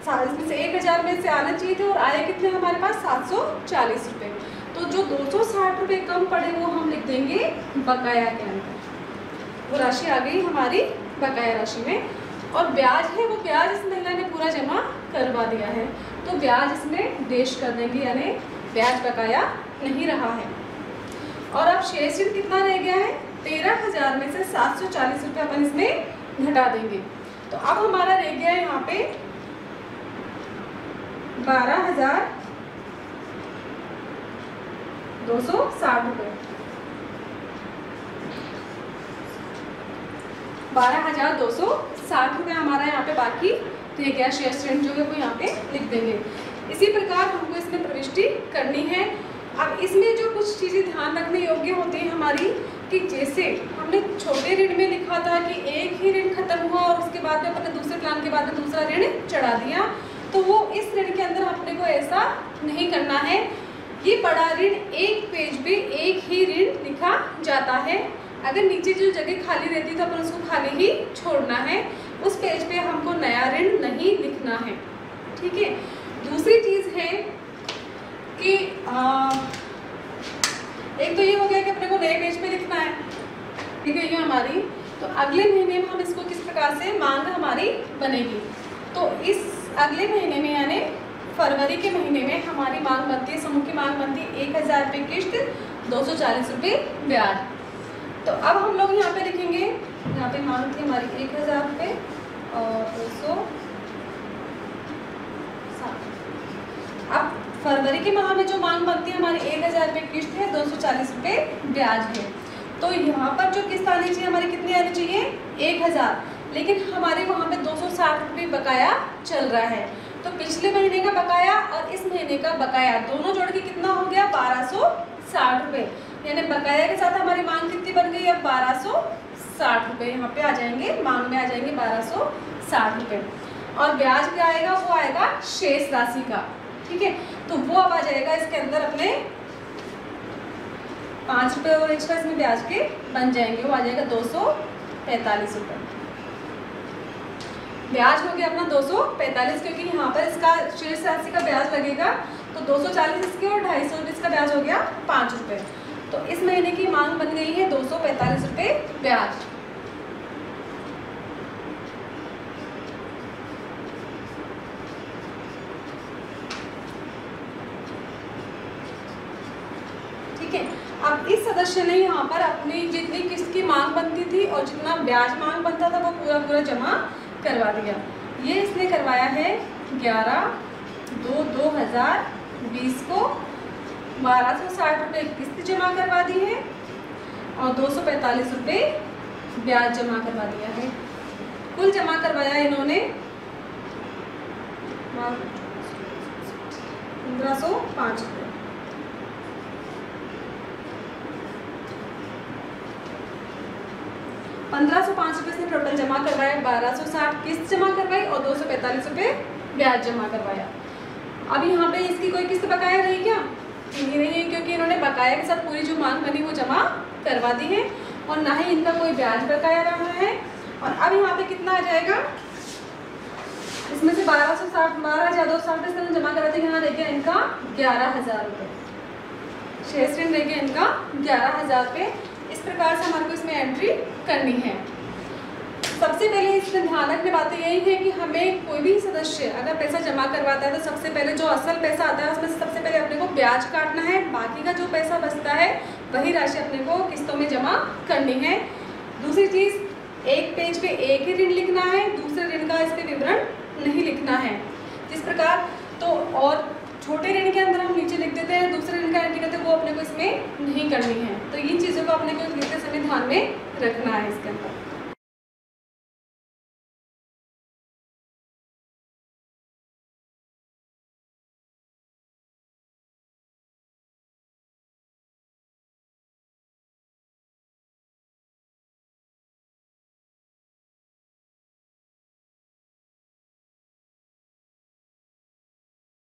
इसमें से 1000 में से आना चाहिए थे और आए कितने हमारे पास 740 रुपये। तो जो 260 रुपये कम पड़े वो हम लिख देंगे बकाया के अंदर। वो राशि आ गई हमारी बकाया राशि में। और ब्याज है, वो ब्याज इस महिला ने पूरा जमा करवा दिया है, तो ब्याज इसमें डेश कर देंगे, यानी ब्याज बकाया नहीं रहा है। और अब शेष ऋण कितना रह गया है 13,000 में से 740 रुपये अपन इसमें घटा देंगे। तो अब हमारा रह गया है यहाँ पे 12,260 रुपये। 12,260 रुपये हमारा यहाँ पे बाकी रह गया। शेष ऋण जो है वो यहाँ पे लिख देंगे। इसी प्रकार हमको इसमें प्रविष्टि करनी है। अब इसमें जो कुछ चीज़ें ध्यान रखने योग्य होती है हमारी, कि जैसे हमने छोटे ऋण में लिखा था कि एक ही ऋण खत्म हुआ और उसके बाद में अपने दूसरे प्लान के बाद में दूसरा ऋण चढ़ा दिया, तो वो इस ऋण के अंदर अपने को ऐसा नहीं करना है। ये बड़ा ऋण एक पेज पे एक ही ऋण लिखा जाता है। अगर नीचे जो जगह खाली रहती है तो अपन उसको खाली ही छोड़ना है। उस पेज पे हमको नया ऋण नहीं लिखना है, ठीक है। दूसरी चीज़ है कि एक तो ये हो गया कि अपने को नए पेज पे लिखना है, ठीक है, ये हमारी। तो अगले महीने में हम इसको किस प्रकार से मांग हमारी बनेगी, तो इस अगले महीने में यानी फरवरी के महीने में हमारी मांग बनती है, समूह की मांग बनती है 1000 रुपये किस्त, 240 रुपये ब्याज। तो अब हम लोग यहाँ पे लिखेंगे, यहाँ पे मांग थी हमारी 1000 रुपये और 260। अब फरवरी के माह में जो मांग बनती है हमारी 1000 रुपये किस्त है, 240 रुपये ब्याज है। तो यहाँ पर जो किस्त आनी चाहिए हमारी कितनी आनी चाहिए 1000, लेकिन हमारे वहाँ पे 260 रुपये बकाया चल रहा है। तो पिछले महीने का बकाया और इस महीने का बकाया दोनों जोड़ के कितना हो गया 1260 रुपये। यानी बकाया के साथ हमारी मांग कितनी बन गई अब 1260 रुपये। यहाँ पे आ जाएंगे, मांग में आ जाएंगे 1260 रुपये। और ब्याज क्या आएगा, वो आएगा शेष राशि का, ठीक है। तो वो अब आ जाएगा इसके अंदर अपने 5 रुपये और एक्स्ट्रा इसमें ब्याज के बन जाएंगे, वो आ जाएगा 245 रुपये। ब्याज हो गया अपना 245, क्योंकि यहाँ पर इसका शेष राशि का ब्याज लगेगा, तो 240 इसके और 250 इसका ब्याज हो गया 5 रुपये। तो इस महीने की मांग बन गई है 245 रुपये ब्याज। ठीक है। अब इस सदस्य ने यहाँ पर अपनी जितनी किस्त की मांग बनती थी और जितना ब्याज मांग बनता था वो पूरा पूरा जमा करवा दिया। ये इसने करवाया है 11/2/2020 को 1260 रुपये किस्त जमा करवा दी है और 245 रुपये ब्याज जमा करवा दिया है। कुल जमा करवाया इन्होंने 1505 रुपये। 1505 रुपये से टोटल जमा करवाया, 1260 किस्त जमा करवाई और 245 रुपये ब्याज जमा करवाया। अब यहाँ पे इसकी कोई किस्त बकाया रही क्या, नहीं रही है, क्योंकि इन्होंने बकाया के साथ पूरी जो मांग बनी वो जमा करवा दी है और ना ही इनका कोई ब्याज बकाया रहा है। और अब यहाँ पे कितना आ जाएगा, इसमें से 12,260 रुपये जमा करा थे, यहाँ रह गया इनका 11,000 रुपये। शेष ऋण रह गया इनका 11,000 रुपये। इस प्रकार से हमारे को इसमें एंट्री करनी है। सबसे पहले इसमें ध्यान रखने बातें यही है कि हमें कोई भी सदस्य अगर पैसा जमा करवाता है तो सबसे पहले जो असल पैसा आता है उसमें सबसे पहले अपने को ब्याज काटना है, बाकी का जो पैसा बचता है वही राशि अपने को किस्तों में जमा करनी है। दूसरी चीज़, एक पेज पे एक ही ऋण लिखना है, दूसरे ऋण का इस पे विवरण नहीं लिखना है। जिस प्रकार तो और छोटे ऋण के अंदर हम नीचे लिख देते हैं, दूसरे ऋण का एंट्री करते हैं, वो अपने को इसमें नहीं करनी है। तो इन चीज़ों को अपने को लिखते समय ध्यान में रखना है इसके अंदर।